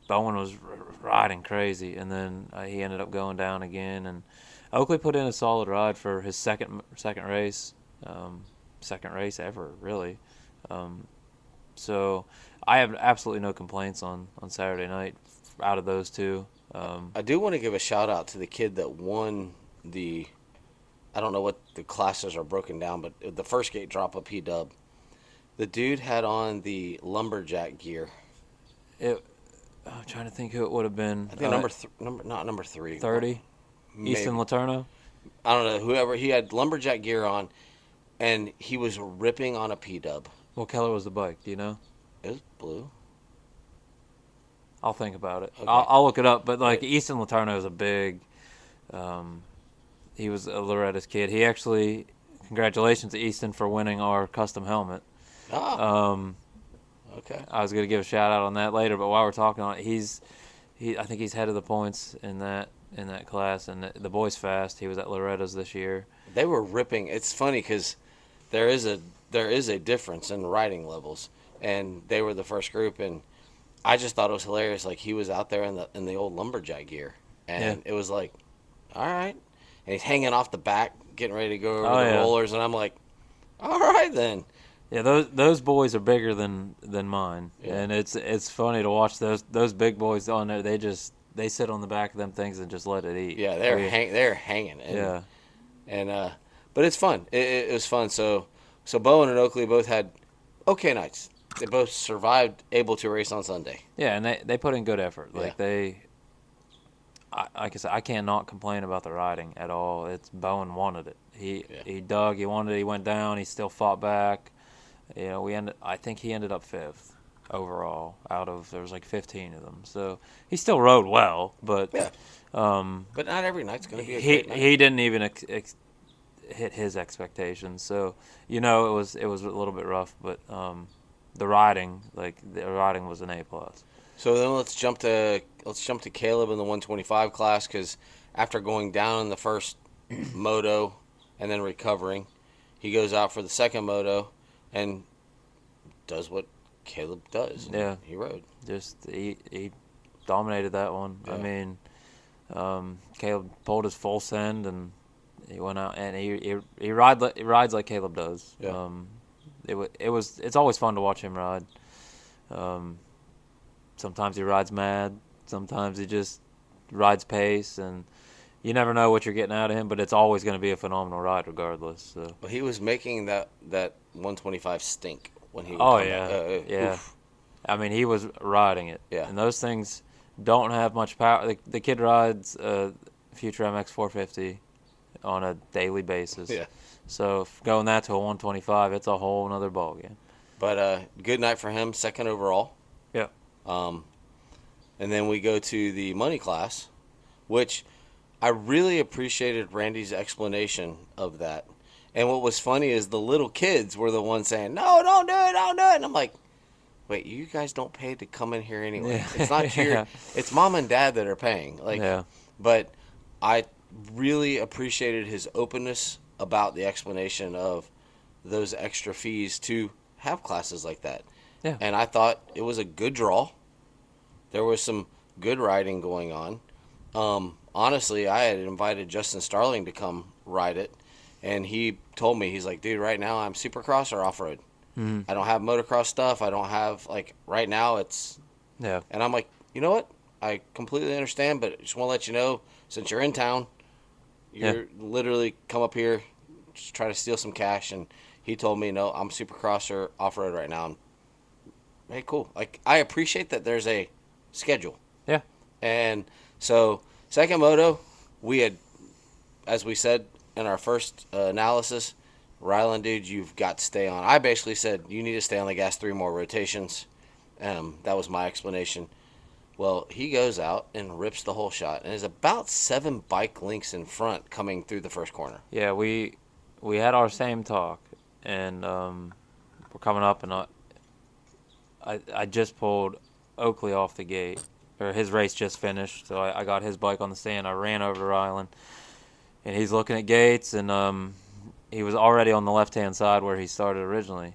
was riding crazy, and then he ended up going down again. And Oakley put in a solid ride for his second race. Second race ever, really. So I have absolutely no complaints on Saturday night out of those two. I do want to give a shout out to the kid that won the... I don't know what the classes are broken down, but the first gate drop of P-Dub. The dude had on the lumberjack gear. I'm trying to think who it would have been. I think not number 3. 30? Maybe. Easton Letourneau? I don't know. Whoever. He had lumberjack gear on, and he was ripping on a P-Dub. What color was the bike? Do you know? It was blue. I'll think about it. Okay. I'll look it up. But Easton Letourneau is a big... he was a Loretta's kid. He actually... Congratulations to Easton for winning our custom helmet. Okay. I was going to give a shout out on that later, but while we're talking on it, I think he's head of the points in that class, and the boy's fast. He was at Loretta's this year. They were ripping. It's funny because there is a difference in riding levels, and they were the first group, and I just thought it was hilarious. Like he was out there in the old lumberjack gear, and it was like, all right, and he's hanging off the back, getting ready to go over the rollers, and I'm like, all right then. Yeah, those boys are bigger than mine, and it's funny to watch those big boys on there. They sit on the back of them things and just let it eat. Yeah, they're hanging. And but it's fun. It was fun. So Bowen and Oakley both had okay nights. They both survived, able to race on Sunday. Yeah, and they put in good effort. Like I said, I cannot complain about the riding at all. It's Bowen wanted it. He dug. He wanted it. He went down. He still fought back. I think he ended up 5th overall out of there was like 15 of them. So he still rode well, but but not every night's going to be a great night. He didn't even hit his expectations. So it was a little bit rough, but the riding was an A+. So then let's jump to Caleb in the 125 class because after going down in the first moto, and then recovering. He goes out for the second moto and does what Caleb does. Yeah. He rode. Just he dominated that one. Yeah. I mean, Caleb pulled his full send and he went out and he rides like Caleb does. Yeah. It's always fun to watch him ride. Sometimes he rides mad. Sometimes he just rides pace, and you never know what you're getting out of him. But it's always going to be a phenomenal ride, regardless. So. Well, he was making that 125 stink when he would Oh come yeah, back. yeah. Oof. I mean, he was riding it. Yeah. And those things don't have much power. The kid rides a Future MX 450 on a daily basis. Yeah. So if going that to a 125, it's a whole another ballgame. But good night for him, second overall. Yeah. And then we go to the money class, which I really appreciated Randy's explanation of that. And what was funny is the little kids were the ones saying, "No, don't do it, don't do it." And I'm like, wait, you guys don't pay to come in here anyway. Yeah. It's not your, it's mom and dad that are paying. Like, Yeah. But I really appreciated his openness about the explanation of those extra fees to have classes like that. Yeah. And I thought it was a good draw. There was some good riding going on. Honestly, I had invited Justin Starling to come ride it, and he told me, he's like, dude, right now I'm supercross or off-road. Mm-hmm. I don't have motocross stuff. I don't have, right now it's... Yeah. And I'm like, you know what? I completely understand, but I just want to let you know, since you're in town, you're literally come up here, just try to steal some cash. And he told me, no, I'm supercross or off-road right now. And, hey, cool. I appreciate that there's a schedule. Yeah. And so, second moto, we had, as we said in our first analysis, Ryland, dude, you've got to stay on. I basically said, you need to stay on the gas 3 more rotations. That was my explanation. Well, he goes out and rips the whole shot and is about 7 bike lengths in front coming through the first corner. Yeah, we had our same talk, and we're coming up, and I just pulled Oakley off the gate, or his race just finished, so I got his bike on the stand. I ran over to Ryland, and he's looking at gates, and he was already on the left-hand side where he started originally.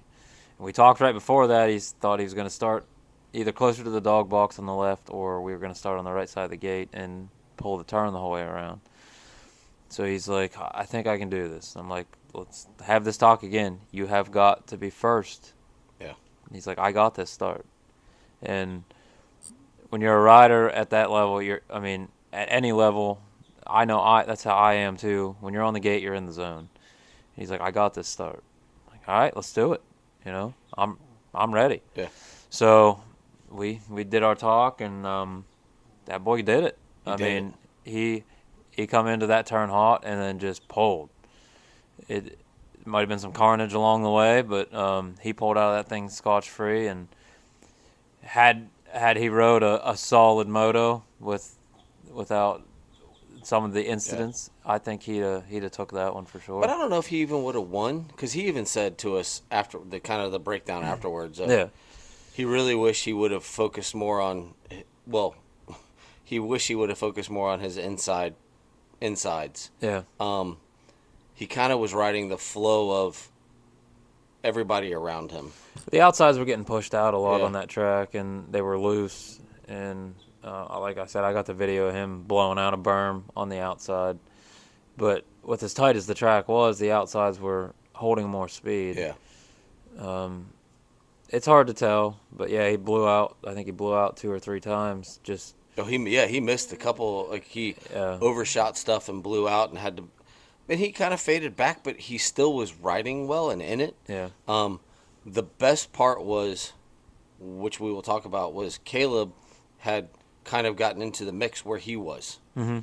And we talked right before that. He thought he was going to start either closer to the dog box on the left, or we were going to start on the right side of the gate and pull the turn the whole way around. So he's like, I think I can do this. I'm like, let's have this talk again. You have got to be first. Yeah. And he's like, I got this start. And when you're a rider at that level, at any level, I know that's how I am too. When you're on the gate, you're in the zone. And he's like, I got this start. I'm like, all right, let's do it. I'm ready. Yeah. So we did our talk, and that boy did it. He come into that turn hot and then just pulled. It might have been some carnage along the way, but he pulled out of that thing scotch-free. And had he rode a solid moto without some of the incidents, I think he'd have took that one for sure. But I don't know if he even would have won, because he even said to us after the breakdown afterwards. He really wished he would have focused more on. Well, he wished he would have focused more on his insides. Yeah. He kind of was riding the flow of everybody around him. The outsides were getting pushed out a lot Yeah. on that track, and they were loose. And like I said, I got the video of him blowing out a berm on the outside. But with as tight as the track was, the outsides were holding more speed. Yeah. It's hard to tell, but yeah, he blew out. I think he blew out 2 or 3 times. Just He missed a couple. He overshot stuff and blew out and had to. And he kind of faded back, but he still was riding well and in it. Yeah. The best part was, which we will talk about, was Caleb had kind of gotten into the mix where he was. Mm-hmm.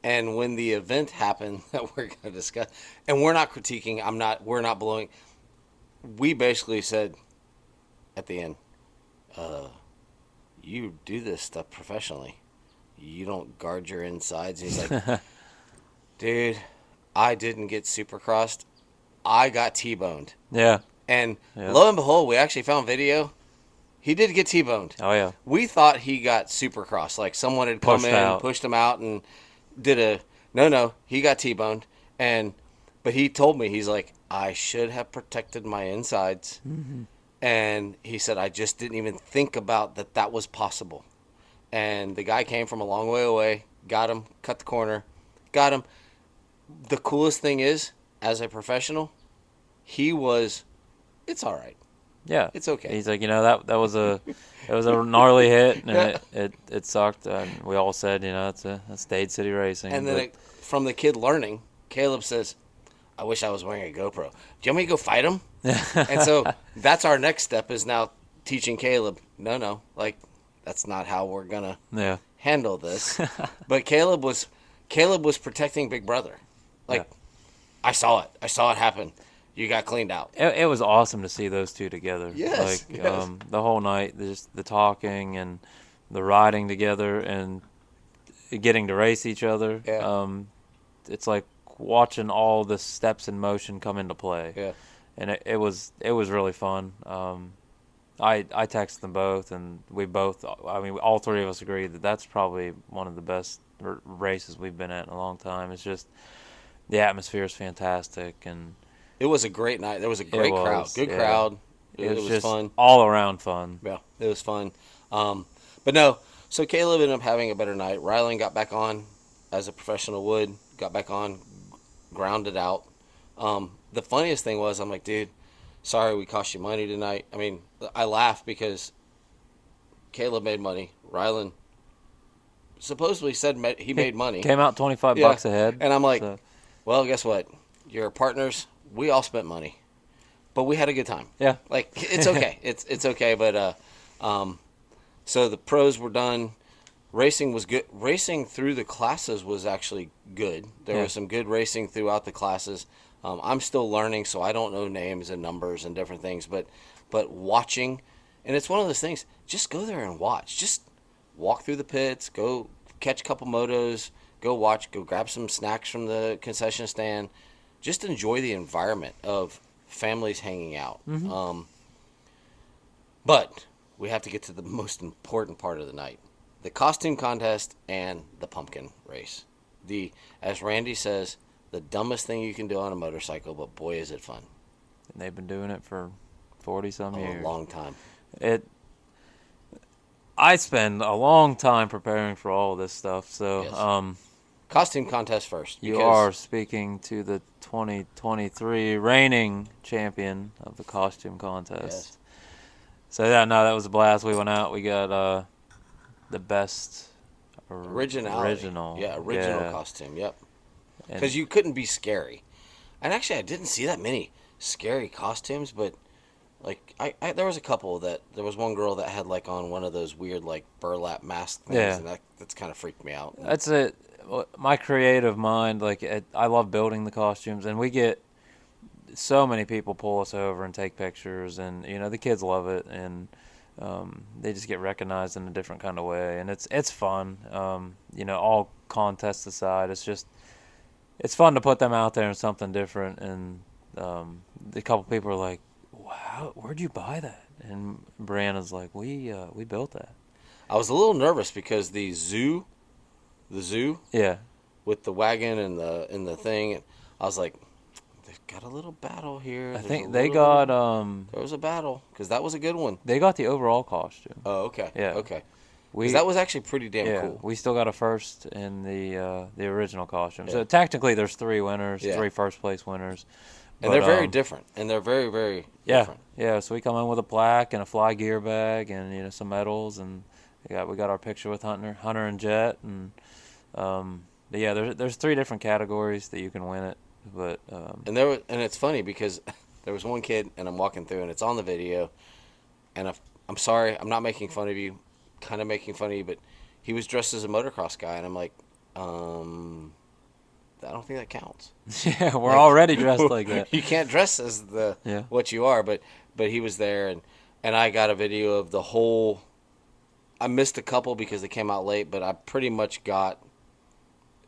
And when the event happened that we're going to discuss, and we're not critiquing, we're not blowing. We basically said at the end, you do this stuff professionally. You don't guard your insides. And he's like, dude, I didn't get supercrossed. I got T-boned. Yeah. And lo and behold, we actually found video. He did get T-boned. Oh, yeah. We thought he got supercrossed. Like someone had come in, pushed him out, and did a... No, he got T-boned. And But he told me, he's like, I should have protected my insides. Mm-hmm. And he said, I just didn't even think about that was possible. And the guy came from a long way away, got him, cut the corner, got him. The coolest thing is, as a professional, he was, it's all right. Yeah, it's okay. He's like, that was a gnarly hit, and Yeah. it sucked. And we all said, that's Dade City Racing. And then from the kid learning, Caleb says, I wish I was wearing a GoPro. Do you want me to go fight him? And so that's our next step, is now teaching Caleb, no, like, that's not how we're going to handle this. But Caleb was protecting Big Brother. Like, I saw it happen. You got cleaned out. It was awesome to see those two together. Yes, like yes. The whole night, just the talking and the riding together and getting to race each other. Yeah. It's like watching all the steps in motion come into play. Yeah. And it was really fun. I texted them both, and all three of us agreed that that's probably one of the best races we've been at in a long time. It's just the atmosphere is fantastic, and it was a great night. There was a great crowd. Good crowd. It was just fun. All around fun. Yeah, it was fun. But no, so Caleb ended up having a better night. Rylan got back on as a professional would. Got back on, grounded out. The funniest thing was, I'm like, dude, sorry we cost you money tonight. I mean, I laugh because Caleb made money. Rylan supposedly said he made money. Came out $25 ahead. And I'm like, well, guess what? Your partners, we all spent money, but we had a good time. Yeah. Like, it's okay. it's okay. But so the pros were done. Racing was good. Racing through the classes was actually good. There was some good racing throughout the classes. I'm still learning, so I don't know names and numbers and different things. But watching, and it's one of those things. Just go there and watch. Just walk through the pits. Go catch a couple motos. Go watch. Go grab some snacks from the concession stand. Just enjoy the environment of families hanging out. Mm-hmm. But we have to get to the most important part of the night. The costume contest and the pumpkin race. As Randy says, the dumbest thing you can do on a motorcycle, but boy, is it fun. And they've been doing it for 40-some years. A long time. I spend a long time preparing for all of this stuff, so... Yes. Costume contest first. You are speaking to the 2023 reigning champion of the costume contest. Yes. So, that was a blast. We went out. We got the best original costume. Yep. Because you couldn't be scary. And actually, I didn't see that many scary costumes, but like there was a couple there was one girl that had like on one of those weird like burlap mask things, and that's kind of freaked me out. That's it. My creative mind, I love building the costumes, and we get so many people pull us over and take pictures, and the kids love it, and they just get recognized in a different kind of way, and it's fun. All contests aside, it's fun to put them out there in something different, and a couple people are like, "Wow, where'd you buy that?" And Brianna's like, "We built that." I was a little nervous because the zoo, yeah, with the wagon and the thing, I was like, they've got a little battle here. I think they got there was a battle because that was a good one. They got the overall costume. Oh, okay. Yeah. Okay. Because that was actually pretty damn cool. We still got a first in the original costume. Yeah. So technically, there's 3 winners, 3 first place winners. And they're very different. And they're very, very different. Yeah. So we come in with a plaque and a fly gear bag and some medals, and we got our picture with Hunter and Jet, and there's 3 different categories that you can win it. But and it's funny because there was one kid, and I'm walking through, and it's on the video, and I'm sorry, I'm not making fun of you. Kind of making fun of you, but he was dressed as a motocross guy, and I'm like, I don't think that counts. Yeah, we're already dressed like that. You can't dress as what you are, but he was there, and I got a video of the whole. I missed a couple because they came out late, but I pretty much got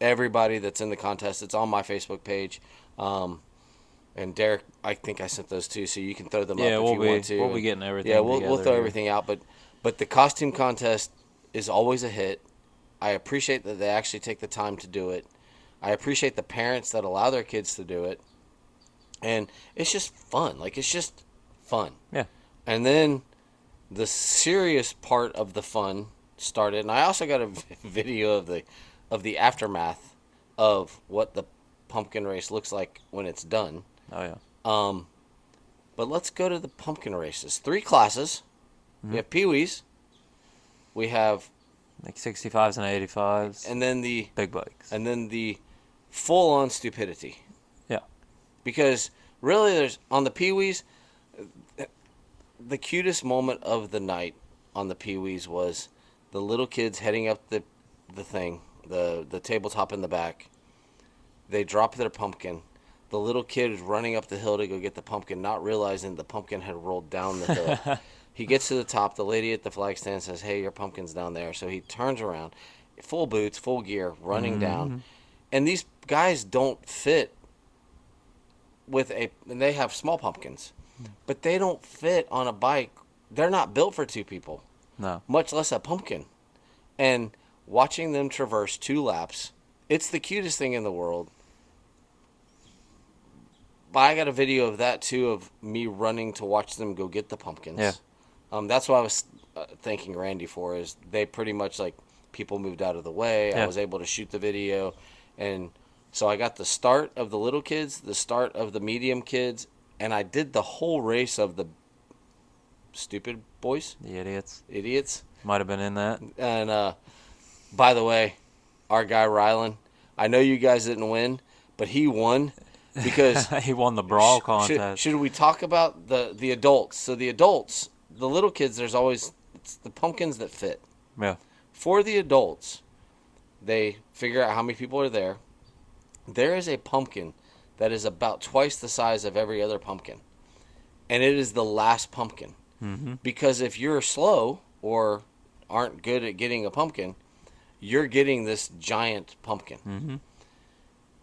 everybody that's in the contest. It's on my Facebook page, and Derek, I think I sent those too, so you can throw them up if you want to. We'll be getting everything. Yeah, we'll throw everything out, But the costume contest is always a hit. I appreciate that they actually take the time to do it. I appreciate the parents that allow their kids to do it. And it's just fun. Like, it's just fun. Yeah. And then the serious part of the fun started, and I also got a video of the aftermath of what the pumpkin race looks like when it's done. Oh yeah. But let's go to the pumpkin races. 3 classes. Mm-hmm. We have Pee-wees. We have like 65s and 85s. And then the big bikes. And then the full-on stupidity. Yeah. Because really, there's on the Pee-wees, the cutest moment of the night on the Pee-wees was the little kids heading up the thing, the tabletop in the back. They drop their pumpkin. The little kid is running up the hill to go get the pumpkin, not realizing the pumpkin had rolled down the hill. He gets to the top. The lady at the flag stand says, "Hey, your pumpkin's down there." So he turns around, full boots, full gear, running down. And these guys don't fit and they have small pumpkins, but they don't fit on a bike. They're not built for 2 people. No. Much less a pumpkin. And watching them traverse 2 laps, it's the cutest thing in the world. But I got a video of that too, of me running to watch them go get the pumpkins. Yeah. That's what I was thanking Randy for, is they pretty much, like, people moved out of the way. Yeah. I was able to shoot the video. And so I got the start of the little kids, the start of the medium kids, and I did the whole race of the stupid boys. The Idiots. Might have been in that. And by the way, our guy Rylan, I know you guys didn't win, but he won because he won the brawl contest. Should we talk about the adults? So the adults, the little kids, it's the pumpkins that fit. Yeah. For the adults, they figure out how many people are there. There is a pumpkin that is about twice the size of every other pumpkin. And it is the last pumpkin. Mm-hmm. Because if you're slow or aren't good at getting a pumpkin, you're getting this giant pumpkin. Mm-hmm.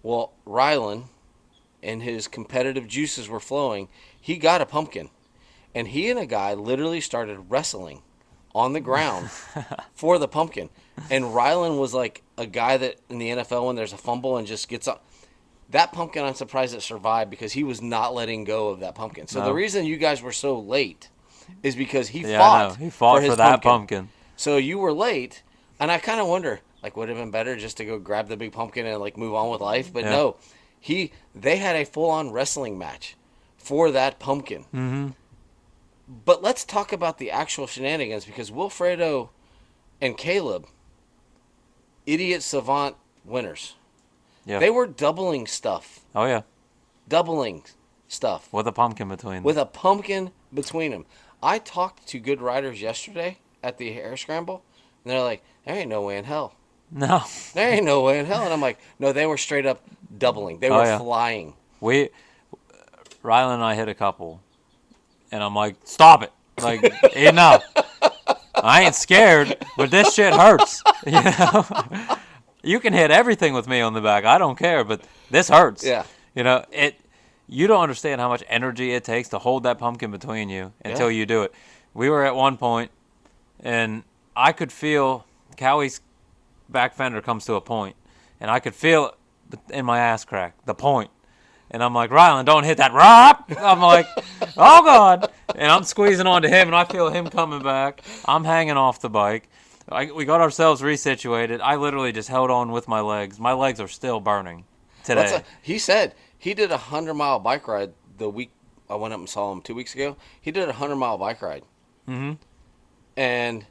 Well, Rylan and his competitive juices were flowing. He got a pumpkin. And he and a guy literally started wrestling on the ground for the pumpkin. And Rylan was like a guy that in the NFL, when there's a fumble and just gets up. That pumpkin, I'm surprised it survived because he was not letting go of that pumpkin. So the reason you guys were so late is because he fought. He fought for that pumpkin. So you were late, and I kind of wonder, like, would it have been better just to go grab the big pumpkin and, like, move on with life? But no, they had a full-on wrestling match for that pumpkin. Mm-hmm. But let's talk about the actual shenanigans, because Wilfredo and Caleb, idiot savant winners. Yeah. They were doubling stuff. Oh, yeah. Doubling stuff. With a pumpkin between them. With a pumpkin between them. I talked to good riders yesterday at the air scramble, and they're like, there ain't no way in hell. No. There ain't no way in hell. And I'm like, no, they were straight up doubling. They were flying. Rylan and I hit a couple, and I'm like, stop it. Like, enough. I ain't scared, but this shit hurts. You know? You can hit everything with me on the back. I don't care, but this hurts. Yeah. You know, you don't understand how much energy it takes to hold that pumpkin between you until you do it. We were at one point, and I could feel Cowie's back fender comes to a point, and I could feel it in my ass crack, the point. And I'm like, Rylan, don't hit that. Rob! I'm like, oh, God. And I'm squeezing onto him, and I feel him coming back. I'm hanging off the bike. We got ourselves resituated. I literally just held on with my legs. My legs are still burning today. He said he did a 100-mile bike ride the week I went up and saw him 2 weeks ago. He did a 100-mile bike ride. Mm-hmm. And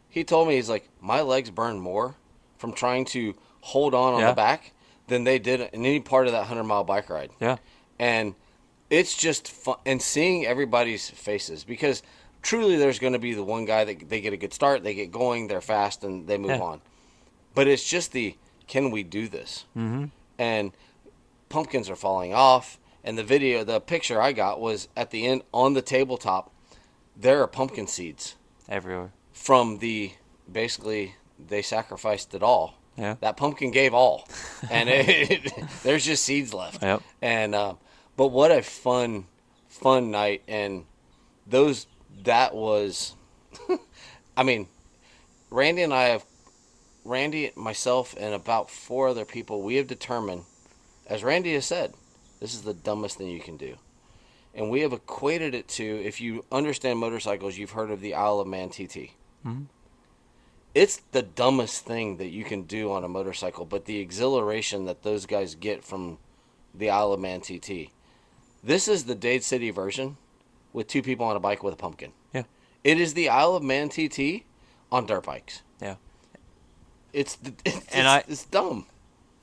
he told me, he's like, my legs burn more from trying to hold on the back than they did in any part of that 100-mile bike ride. Yeah. And it's just fun. And seeing everybody's faces, because truly there's going to be the one guy that they get a good start, they get going, they're fast, and they move on. But it's just can we do this? Mm-hmm. And pumpkins are falling off. And the picture I got was at the end on the tabletop, there are pumpkin seeds. Everywhere. From basically, they sacrificed it all. Yeah. That pumpkin gave all. And there's just seeds left. Yep. And, but what a fun night. And that was, I mean, Randy, myself, and about 4 other people, we have determined, as Randy has said, This is the dumbest thing you can do. And we have equated it to, if you understand motorcycles, you've heard of the Isle of Man TT. Mm-hmm. It's the dumbest thing that you can do on a motorcycle, but the exhilaration that those guys get from the Isle of Man TT. This is the Dade City version with 2 people on a bike with a pumpkin. Yeah. It is the Isle of Man TT on dirt bikes. Yeah. It's dumb.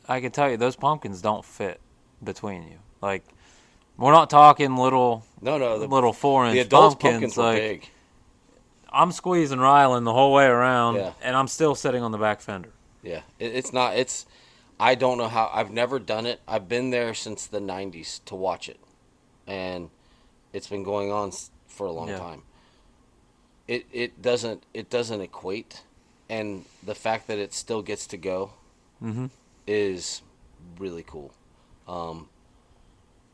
I can tell you, those pumpkins don't fit between you. Like, we're not talking little little 4-inch the adult pumpkins were like, big. I'm squeezing Rylan the whole way around, Yeah. and I'm still sitting on the back fender. Yeah, it's not. I don't know how. I've never done it. I've been there since the '90s to watch it, and it's been going on for a long time. It doesn't equate, and the fact that it still gets to go is really cool.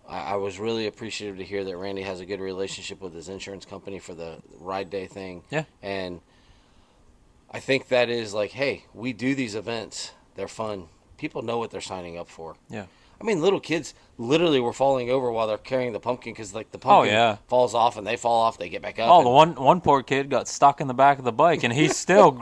I was really appreciative to hear that Randy has a good relationship with his insurance company for the ride day thing. Yeah. And I think that is like, hey, we do these events. They're fun. People know what they're signing up for. Yeah. I mean, little kids literally were falling over while they're carrying the pumpkin because, like, the pumpkin falls off and they fall off. They get back up. Oh, the one poor kid got stuck in the back of the bike, and he's still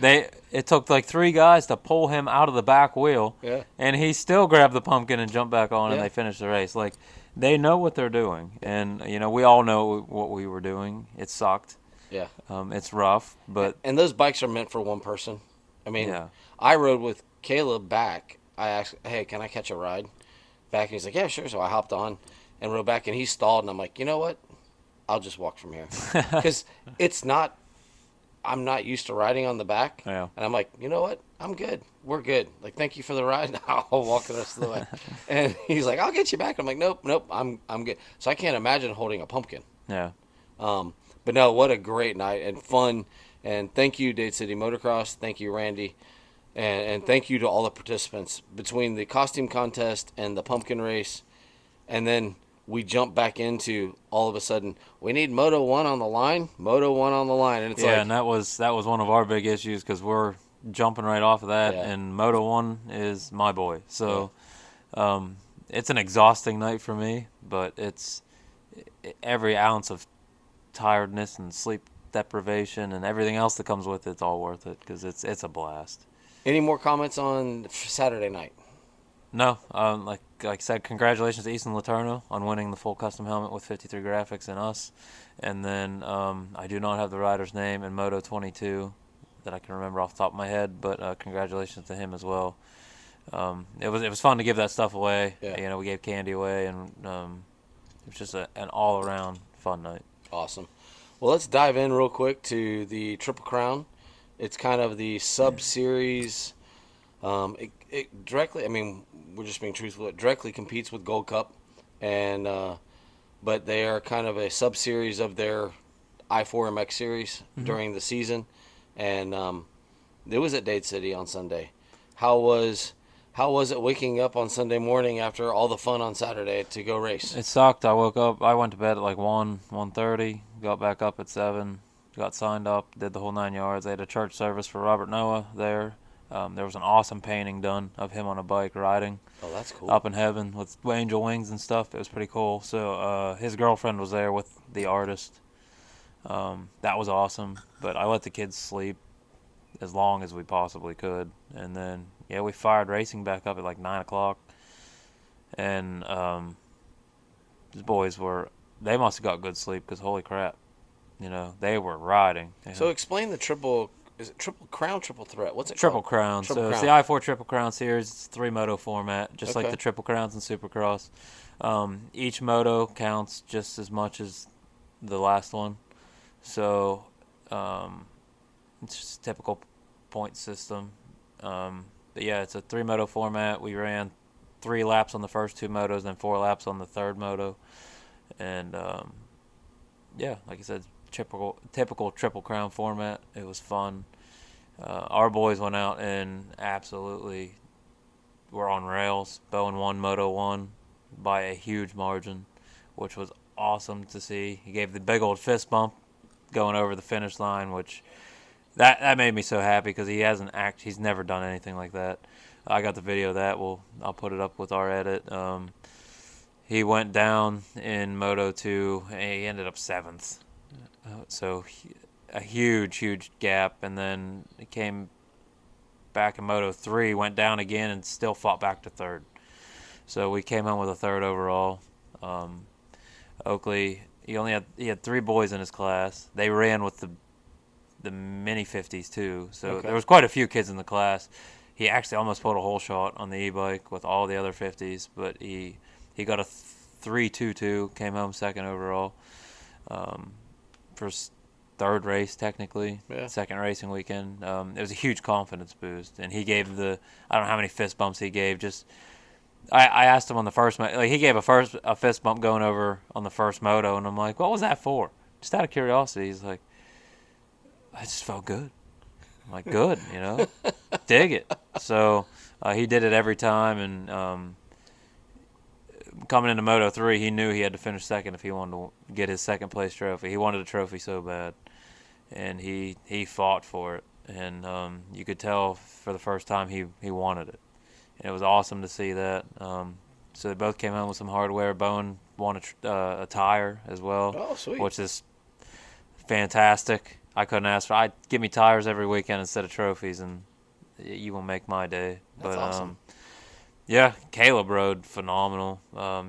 It took like 3 guys to pull him out of the back wheel, and he still grabbed the pumpkin and jumped back on, and they finished the race. Like, they know what they're doing, and we all know what we were doing. It sucked. Yeah. It's rough, but and those bikes are meant for one person. I mean, I rode with Caleb back. I asked, "Hey, can I catch a ride back?" And he's like, "Yeah, sure." So I hopped on and rode back, and he stalled, and I'm like, "You know what? I'll just walk from here," because it's not. I'm not used to riding on the back. Yeah. And I'm like, you know what? I'm good. We're good. Like, thank you for the ride. I'll walk the rest of the way. And he's like, I'll get you back. I'm like, nope. I'm good. So I can't imagine holding a pumpkin. Yeah. But no, what a great night and fun. And thank you, Dade City Motocross. Thank you, Randy. And thank you to all the participants between the costume contest and the pumpkin race. And then we jump back into, all of a sudden, we need Moto 1 on the line. And it's and that was one of our big issues because we're jumping right off of that, and Moto 1 is my boy. So it's an exhausting night for me, but it's every ounce of tiredness and sleep deprivation and everything else that comes with it's all worth it because it's a blast. Any more comments on Saturday night? No, like I said, congratulations to Easton Letourneau on winning the full custom helmet with 53 graphics and us. And then I do not have the rider's name in Moto 22 that I can remember off the top of my head, but congratulations to him as well. It was fun to give that stuff away. Yeah. We gave candy away, and it was just an all-around fun night. Awesome. Well, let's dive in real quick to the Triple Crown. It's kind of the sub-series. It directly, I mean, we're just being truthful, it directly competes with Gold Cup, and but they are kind of a sub-series of their I4 MX series during the season, and it was at Dade City on Sunday. How was it waking up on Sunday morning after all the fun on Saturday to go race? It sucked. I woke up, I went to bed at like 1:30, got back up at 7, got signed up, did the whole 9 yards. They had a church service for Robert Noah there. There was an awesome painting done of him on a bike riding. Oh, that's cool. Up in heaven with angel wings and stuff. It was pretty cool. So his girlfriend was there with the artist. That was awesome. But I let the kids sleep as long as we possibly could. And then, we fired racing back up at like 9 o'clock. And the boys they must have got good sleep because holy crap. They were riding. So explain the triple. Is it Triple Crown, Triple Threat? What's it Triple called? Crown. Triple So Crown. it's the I4 Triple Crown series. It's 3 moto format, just like the Triple Crowns and Supercross. Each moto counts just as much as the last one. So it's just a typical point system. But it's a 3 moto format. We ran 3 laps on the first 2 motos, then 4 laps on the third moto. And like I said, typical Triple Crown format. It was fun. Our boys went out and absolutely were on rails. Bowen won Moto 1 by a huge margin, which was awesome to see. He gave the big old fist bump going over the finish line, which that made me so happy because he's never done anything like that. I got the video of that. I'll put it up with our edit. he went down in Moto 2, and he ended up 7th. So a huge gap, and then he came back in Moto 3, went down again, and still fought back to 3rd. So we came home with a 3rd overall. Oakley, he had 3 boys in his class. They ran with the mini 50s too, so there was quite a few kids in the class. He actually almost pulled a hole shot on the e-bike with all the other 50s, but he got a 3.22, came home 2nd overall. First 3rd race technically, 2nd racing weekend. It was a huge confidence boost, and he gave I don't know how many fist bumps he gave. Just I asked him on the first, like he gave a fist bump going over on the first moto, and I'm like, what was that for? Just out of curiosity. He's like, I just felt good. I'm like, good, dig it. So he did it every time, and coming into Moto 3, he knew he had to finish 2nd if he wanted to get his 2nd place trophy. He wanted a trophy so bad, and he fought for it, and you could tell for the first time he wanted it. And it was awesome to see that. So they both came home with some hardware. Bowen won a tire as well. Oh, sweet. Which is fantastic. I couldn't ask for. I'd give me tires every weekend instead of trophies, and you will make my day. That's awesome. Yeah, Caleb rode phenomenal.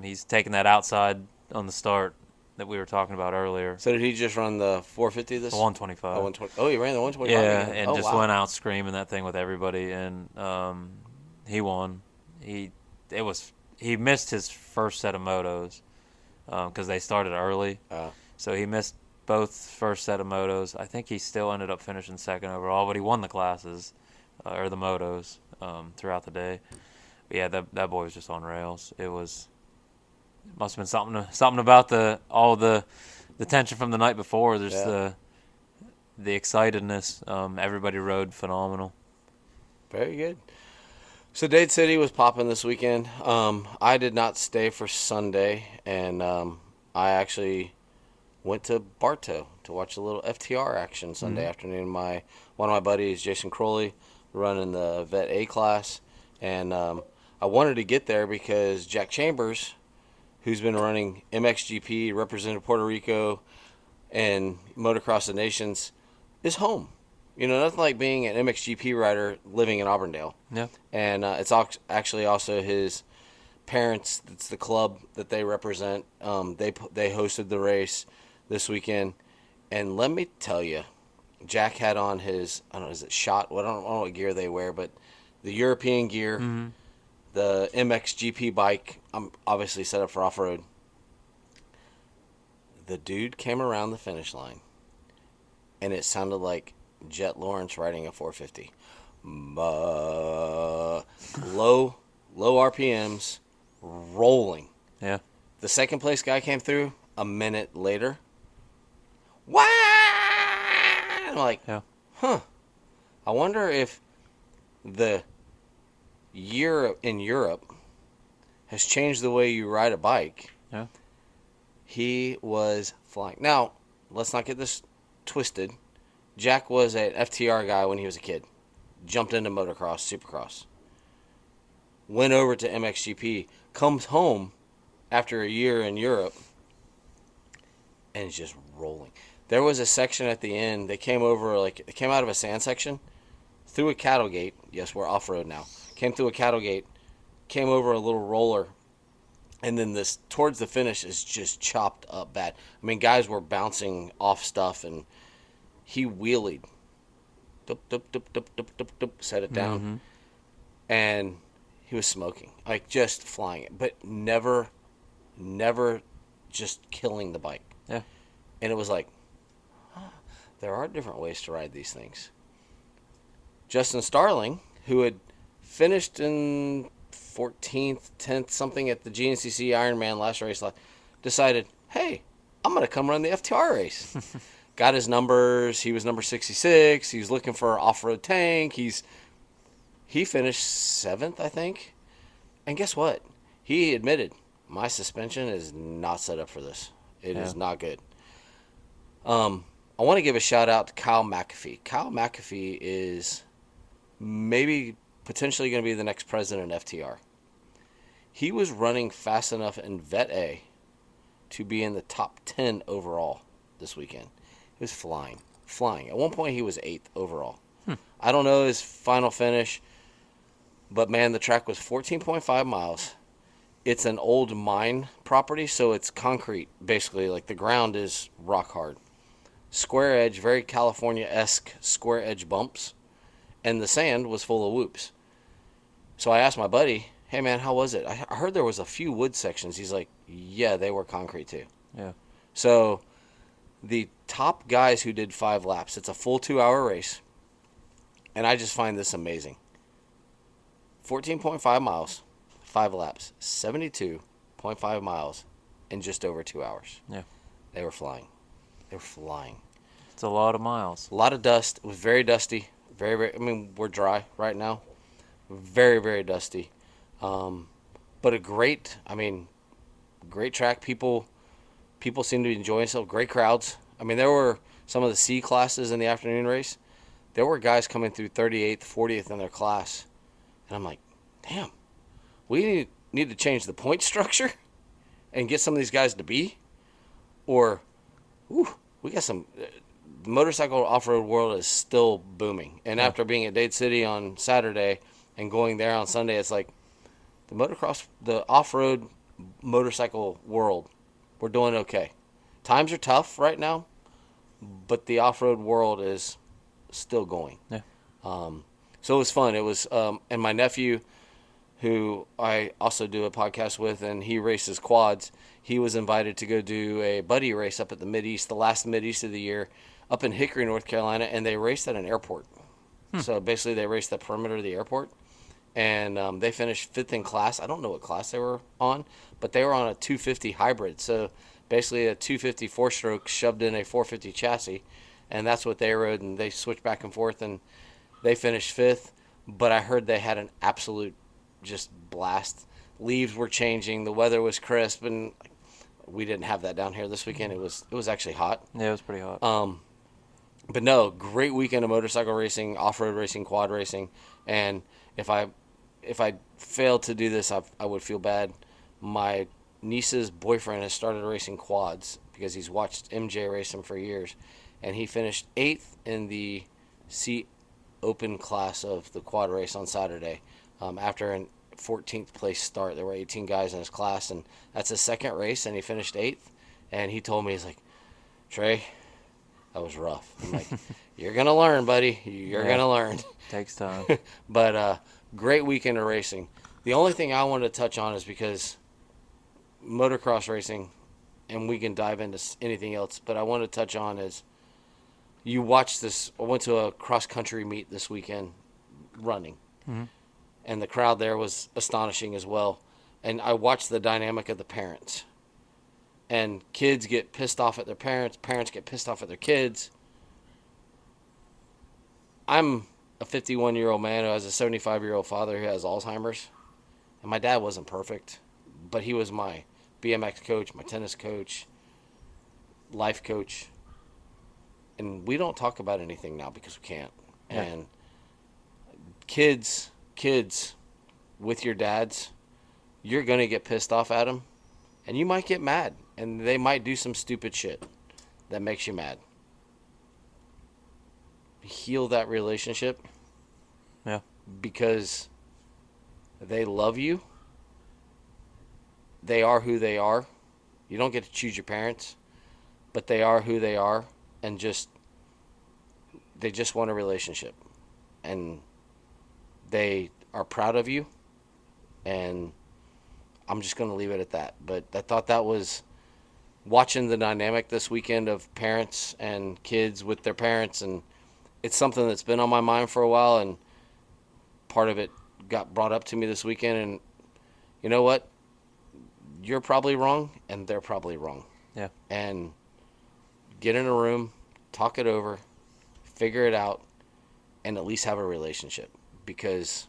He's taking that outside on the start that we were talking about earlier. So did he just run the 450 this? The 125. Oh, 120. Oh, he ran the 125. Yeah, and just wow. went out screaming that thing with everybody, and he won. He missed his first set of motos because they started early. So he missed both first set of motos. I think he still ended up finishing 2nd overall, but he won the classes or the motos throughout the day. But yeah, that boy was just on rails. It must have been something about all the tension from the night before. There's the excitedness. Everybody rode phenomenal. Very good. So Dade City was popping this weekend. I did not stay for Sunday, and I actually went to Bartow to watch a little FTR action Sunday afternoon. One of my buddies, Jason Crowley, running the Vet A class, and I wanted to get there because Jack Chambers, who's been running MXGP, represented Puerto Rico, and Motocross of Nations, is home. Nothing like being an MXGP rider living in Auburndale. Yeah. And it's actually also his parents. It's the club that they represent. They hosted the race this weekend, and let me tell you, Jack had on his, I don't know, is it shot? Well, I don't know what gear they wear, but the European gear, the MXGP bike. I'm obviously set up for off-road. The dude came around the finish line, and it sounded like Jet Lawrence riding a 450. Low RPMs, rolling. Yeah. The 2nd place guy came through a minute later. Wow! I'm like, I wonder if the year in Europe has changed the way you ride a bike. Yeah. He was flying. Now, let's not get this twisted. Jack was an FTR guy when he was a kid. Jumped into motocross, supercross. Went over to MXGP. Comes home after a year in Europe. And is just rolling. There was a section at the end. They came over, they came out of a sand section. Through a cattle gate. Yes, we're off-road now. Came through a cattle gate. Came over a little roller. And then towards the finish is just chopped up bad. I mean, guys were bouncing off stuff, and he wheelied. Set it down. And he was smoking. Just flying it. But never just killing the bike. Yeah. And it was like, there are different ways to ride these things. Justin Starling, who had finished in 14th, 10th, something at the GNCC Ironman last race, decided, hey, I'm going to come run the FTR race. Got his numbers. He was number 66. He was looking for an off-road tank. He finished 7th, I think. And guess what? He admitted, my suspension is not set up for this. It is not good. I want to give a shout out to Kyle McAfee. Kyle McAfee is maybe potentially going to be the next president of FTR. He was running fast enough in Vet A to be in the top 10 overall this weekend. He was flying. At one point, he was 8th overall. I don't know his final finish, but, man, the track was 14.5 miles. It's an old mine property, so it's concrete, basically. Like, the ground is rock hard. Square edge, very California-esque square edge bumps, and the sand was full of whoops. So I asked my buddy, hey, man, how was it? I heard there was a few wood sections. He's like, yeah, they were concrete too. Yeah. So the top guys who did 5 laps, it's a full 2-hour race, and I just find this amazing. 14.5 miles, 5 laps, 72.5 miles in just over 2 hours. Yeah. They were flying. It's a lot of miles. A lot of dust. It was very dusty. Very, very, I mean, we're dry right now. Very, very dusty. But a great track. People seem to be enjoying themselves. Great crowds. I mean, there were some of the C classes in the afternoon race. There were guys coming through 38th, 40th in their class. And I'm like, damn, we need to change the point structure and get some of these guys to B. Or, we got some. The motorcycle off-road world is still booming. And after being at Dade City on Saturday and going there on Sunday, it's like the off-road motorcycle world, we're doing okay. Times are tough right now, but the off-road world is still going. Yeah. So it was fun. It was, and my nephew, who I also do a podcast with, and he races quads, he was invited to go do a buddy race up at the Mideast, the last Mideast of the year, up in Hickory, North Carolina, and they raced at an airport. So basically they raced the perimeter of the airport, and they finished 5th in class. I don't know what class they were on, but they were on a 250 hybrid. So basically a 250 4-stroke shoved in a 450 chassis, and that's what they rode, and they switched back and forth, and they finished 5th. But I heard they had an absolute just blast. Leaves were changing, the weather was crisp, and we didn't have that down here this weekend. It was actually hot. Yeah, it was pretty hot. But no, great weekend of motorcycle racing, off-road racing, quad racing. And if I failed to do this, I would feel bad. My niece's boyfriend has started racing quads because he's watched MJ race them for years, and he finished 8th in the C Open class of the quad race on Saturday. After a 14th place start, there were 18 guys in his class, and that's his second race, and he finished 8th. And he told me, he's like, Trey, that was rough. I'm like, you're going to learn, buddy. You're going to learn. Takes time. But great weekend of racing. The only thing I wanted to touch on is because motocross racing, and we can dive into anything else, but I want to touch on is you watched this. I went to a cross-country meet this weekend running, and the crowd there was astonishing as well. And I watched the dynamic of the parents. And kids get pissed off at their parents. Parents get pissed off at their kids. I'm a 51-year-old man who has a 75-year-old father who has Alzheimer's. And my dad wasn't perfect, but he was my BMX coach, my tennis coach, life coach. And we don't talk about anything now because we can't. Yeah. And kids with your dads, you're going to get pissed off at them. And you might get mad. And they might do some stupid shit that makes you mad. Heal that relationship. Yeah. Because they love you. They are who they are. You don't get to choose your parents. But they are who they are. And they just want a relationship. And they are proud of you. And I'm just going to leave it at that. But I thought that was watching the dynamic this weekend of parents and kids with their parents, and it's something that's been on my mind for a while, and part of it got brought up to me this weekend. And you know what? You're probably wrong, and they're probably wrong. Yeah. And get in a room, talk it over, figure it out, and at least have a relationship, because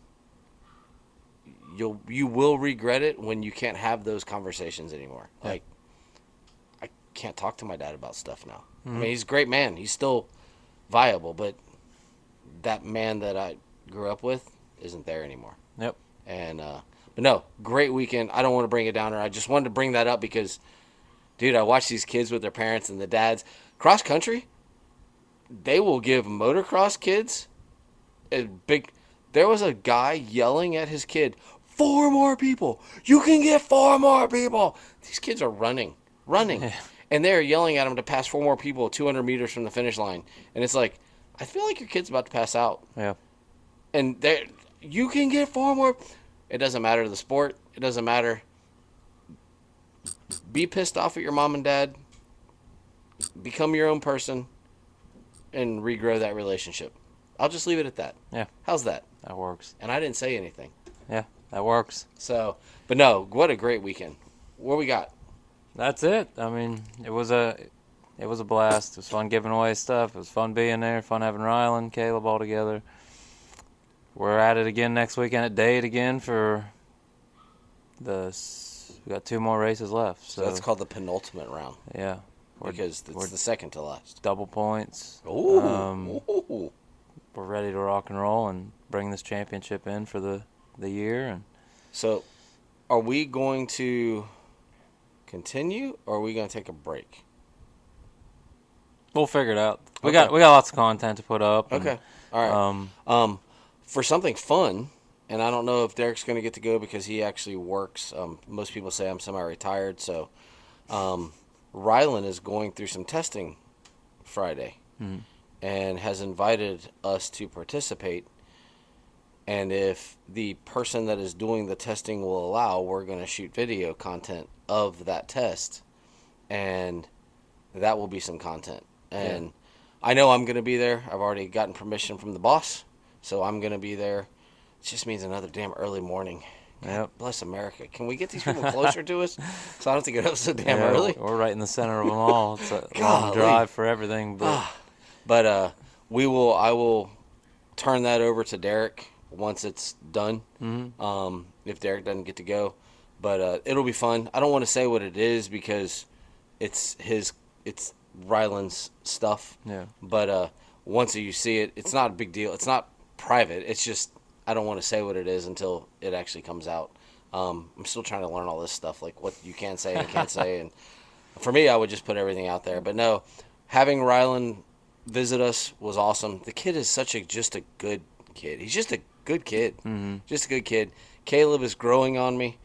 you will regret it when you can't have those conversations anymore. Yeah. Like, I can't talk to my dad about stuff now. I mean, he's a great man. He's still viable, but that man that I grew up with isn't there anymore. Yep. And But no, great weekend. I don't want to bring it down, or I just wanted to bring that up because, dude, I watch these kids with their parents and the dads. Cross country, they will give motocross kids a big. There was a guy yelling at his kid, 4 more people. You can get 4 more people. These kids are running. And they're yelling at him to pass 4 more people 200 meters from the finish line. And it's like, I feel like your kid's about to pass out. Yeah. And you can get 4 more. It doesn't matter the sport. It doesn't matter. Be pissed off at your mom and dad. Become your own person. And regrow that relationship. I'll just leave it at that. Yeah. How's that? That works. And I didn't say anything. Yeah, that works. So, but no, what a great weekend. What we got? That's it. I mean, it was a blast. It was fun giving away stuff. It was fun being there. Fun having Rylan, Caleb all together. We're at it again next weekend at Dade again for we got 2 more races left. So that's called the penultimate round. Yeah. Because it's the second to last. Double points. Ooh. We're ready to rock and roll and bring this championship in for the year. And so, are we going to continue, or are we going to take a break? We'll figure it out. We got lots of content to put up. Okay. All right. For something fun, and I don't know if Derek's going to get to go because he actually works. Most people say I'm semi-retired, so Rylan is going through some testing Friday, and has invited us to participate. And if the person that is doing the testing will allow, we're going to shoot video content of that test, and that will be some content. And I know I'm going to be there. I've already gotten permission from the boss, so I'm going to be there. It just means another damn early morning. God bless America. Can we get these people closer to us so I don't have to get up so damn early? We're right in the center of them all. It's a long drive for everything. But I will turn that over to Derek once it's done, if Derek doesn't get to go. But it'll be fun. I don't want to say what it is because it's Rylan's stuff. Yeah. But once you see it, it's not a big deal. It's not private. It's just I don't want to say what it is until it actually comes out. I'm still trying to learn all this stuff, like what you can say and can't say. And for me, I would just put everything out there. But no, having Rylan visit us was awesome. The kid is just a good kid. He's just a good kid. Just a good kid. Caleb is growing on me.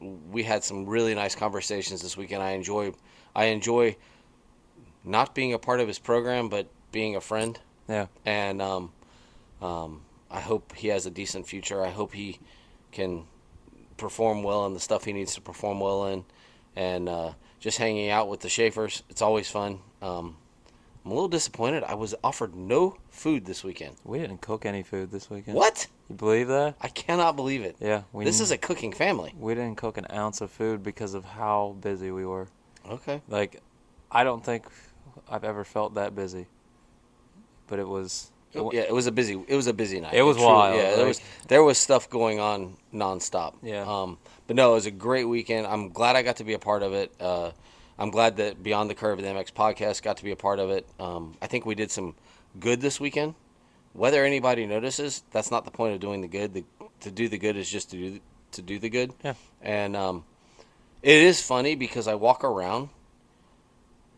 We had some really nice conversations this weekend. I enjoy not being a part of his program, but being a friend. Yeah. And I hope he has a decent future. I hope he can perform well in the stuff he needs to perform well in. And just hanging out with the Schaefers, it's always fun. I'm a little disappointed. I was offered no food this weekend. We didn't cook any food this weekend. What? You believe that? I cannot believe it. Yeah. This is a cooking family. We didn't cook an ounce of food because of how busy we were. Okay. Like, I don't think I've ever felt that busy. But it was... it was a busy night. It was wild. Yeah, there was stuff going on nonstop. Yeah. But no, it was a great weekend. I'm glad I got to be a part of it. I'm glad that Beyond the Curve of the MX podcast got to be a part of it. I think we did some good this weekend. Whether anybody notices, that's not the point of doing the good. To do the good is just to do the good. Yeah. And it is funny because I walk around,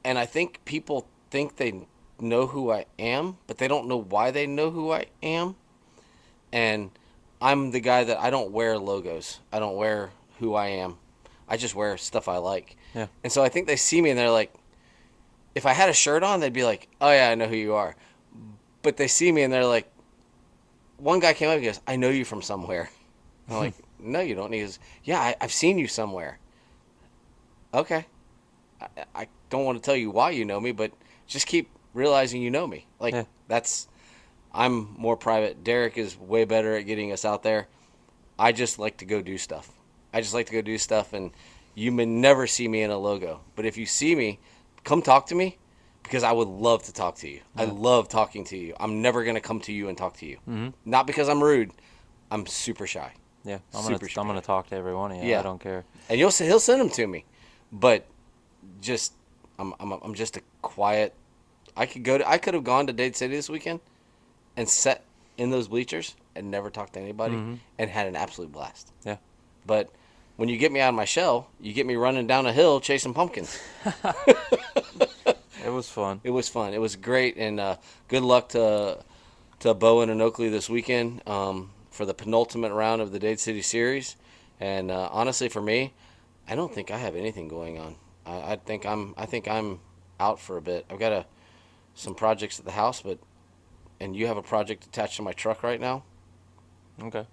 and I think people think they know who I am, but they don't know why they know who I am. And I'm the guy that I don't wear logos. I don't wear who I am. I just wear stuff I like. Yeah. And so I think they see me and they're like, if I had a shirt on, they'd be like, oh yeah, I know who you are. But they see me and they're like, one guy came up and goes, I know you from somewhere. I'm like, no, you don't. And he goes, yeah, I've seen you somewhere. Okay. I don't want to tell you why you know me, but just keep realizing you know me. Like, I'm more private. Derek is way better at getting us out there. I just like to go do stuff. And you may never see me in a logo. But if you see me, come talk to me because I would love to talk to you. Yeah. I love talking to you. I'm never going to come to you and talk to you. Mm-hmm. Not because I'm rude. I'm super shy. Yeah, I'm gonna talk to every one of you. Yeah. I don't care. And he'll send them to me. But just I'm just a quiet. I could have gone to Dade City this weekend and sat in those bleachers and never talked to anybody and had an absolute blast. Yeah. But when you get me out of my shell, you get me running down a hill chasing pumpkins. It was fun. It was fun. It was great, and good luck to Bowen and Oakley this weekend for the penultimate round of the Dade City Series. And honestly, for me, I don't think I have anything going on. I think I'm out for a bit. I've got some projects at the house, and you have a project attached to my truck right now. Okay.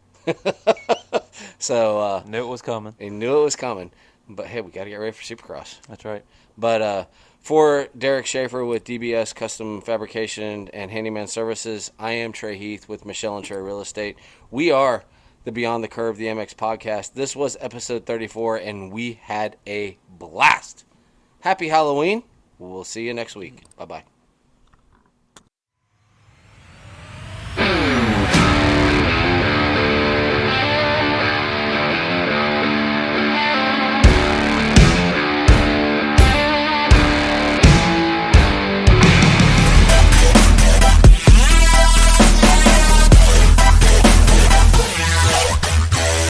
So knew it was coming. I knew it was coming. But hey, we got to get ready for Supercross. That's right. But for Derek Schaefer with DBS Custom Fabrication and Handyman Services, I am Trey Heath with Michelle and Trey Real Estate. We are the Beyond the Curve, the MX podcast. This was episode 34, and we had a blast. Happy Halloween. We'll see you next week. Bye-bye.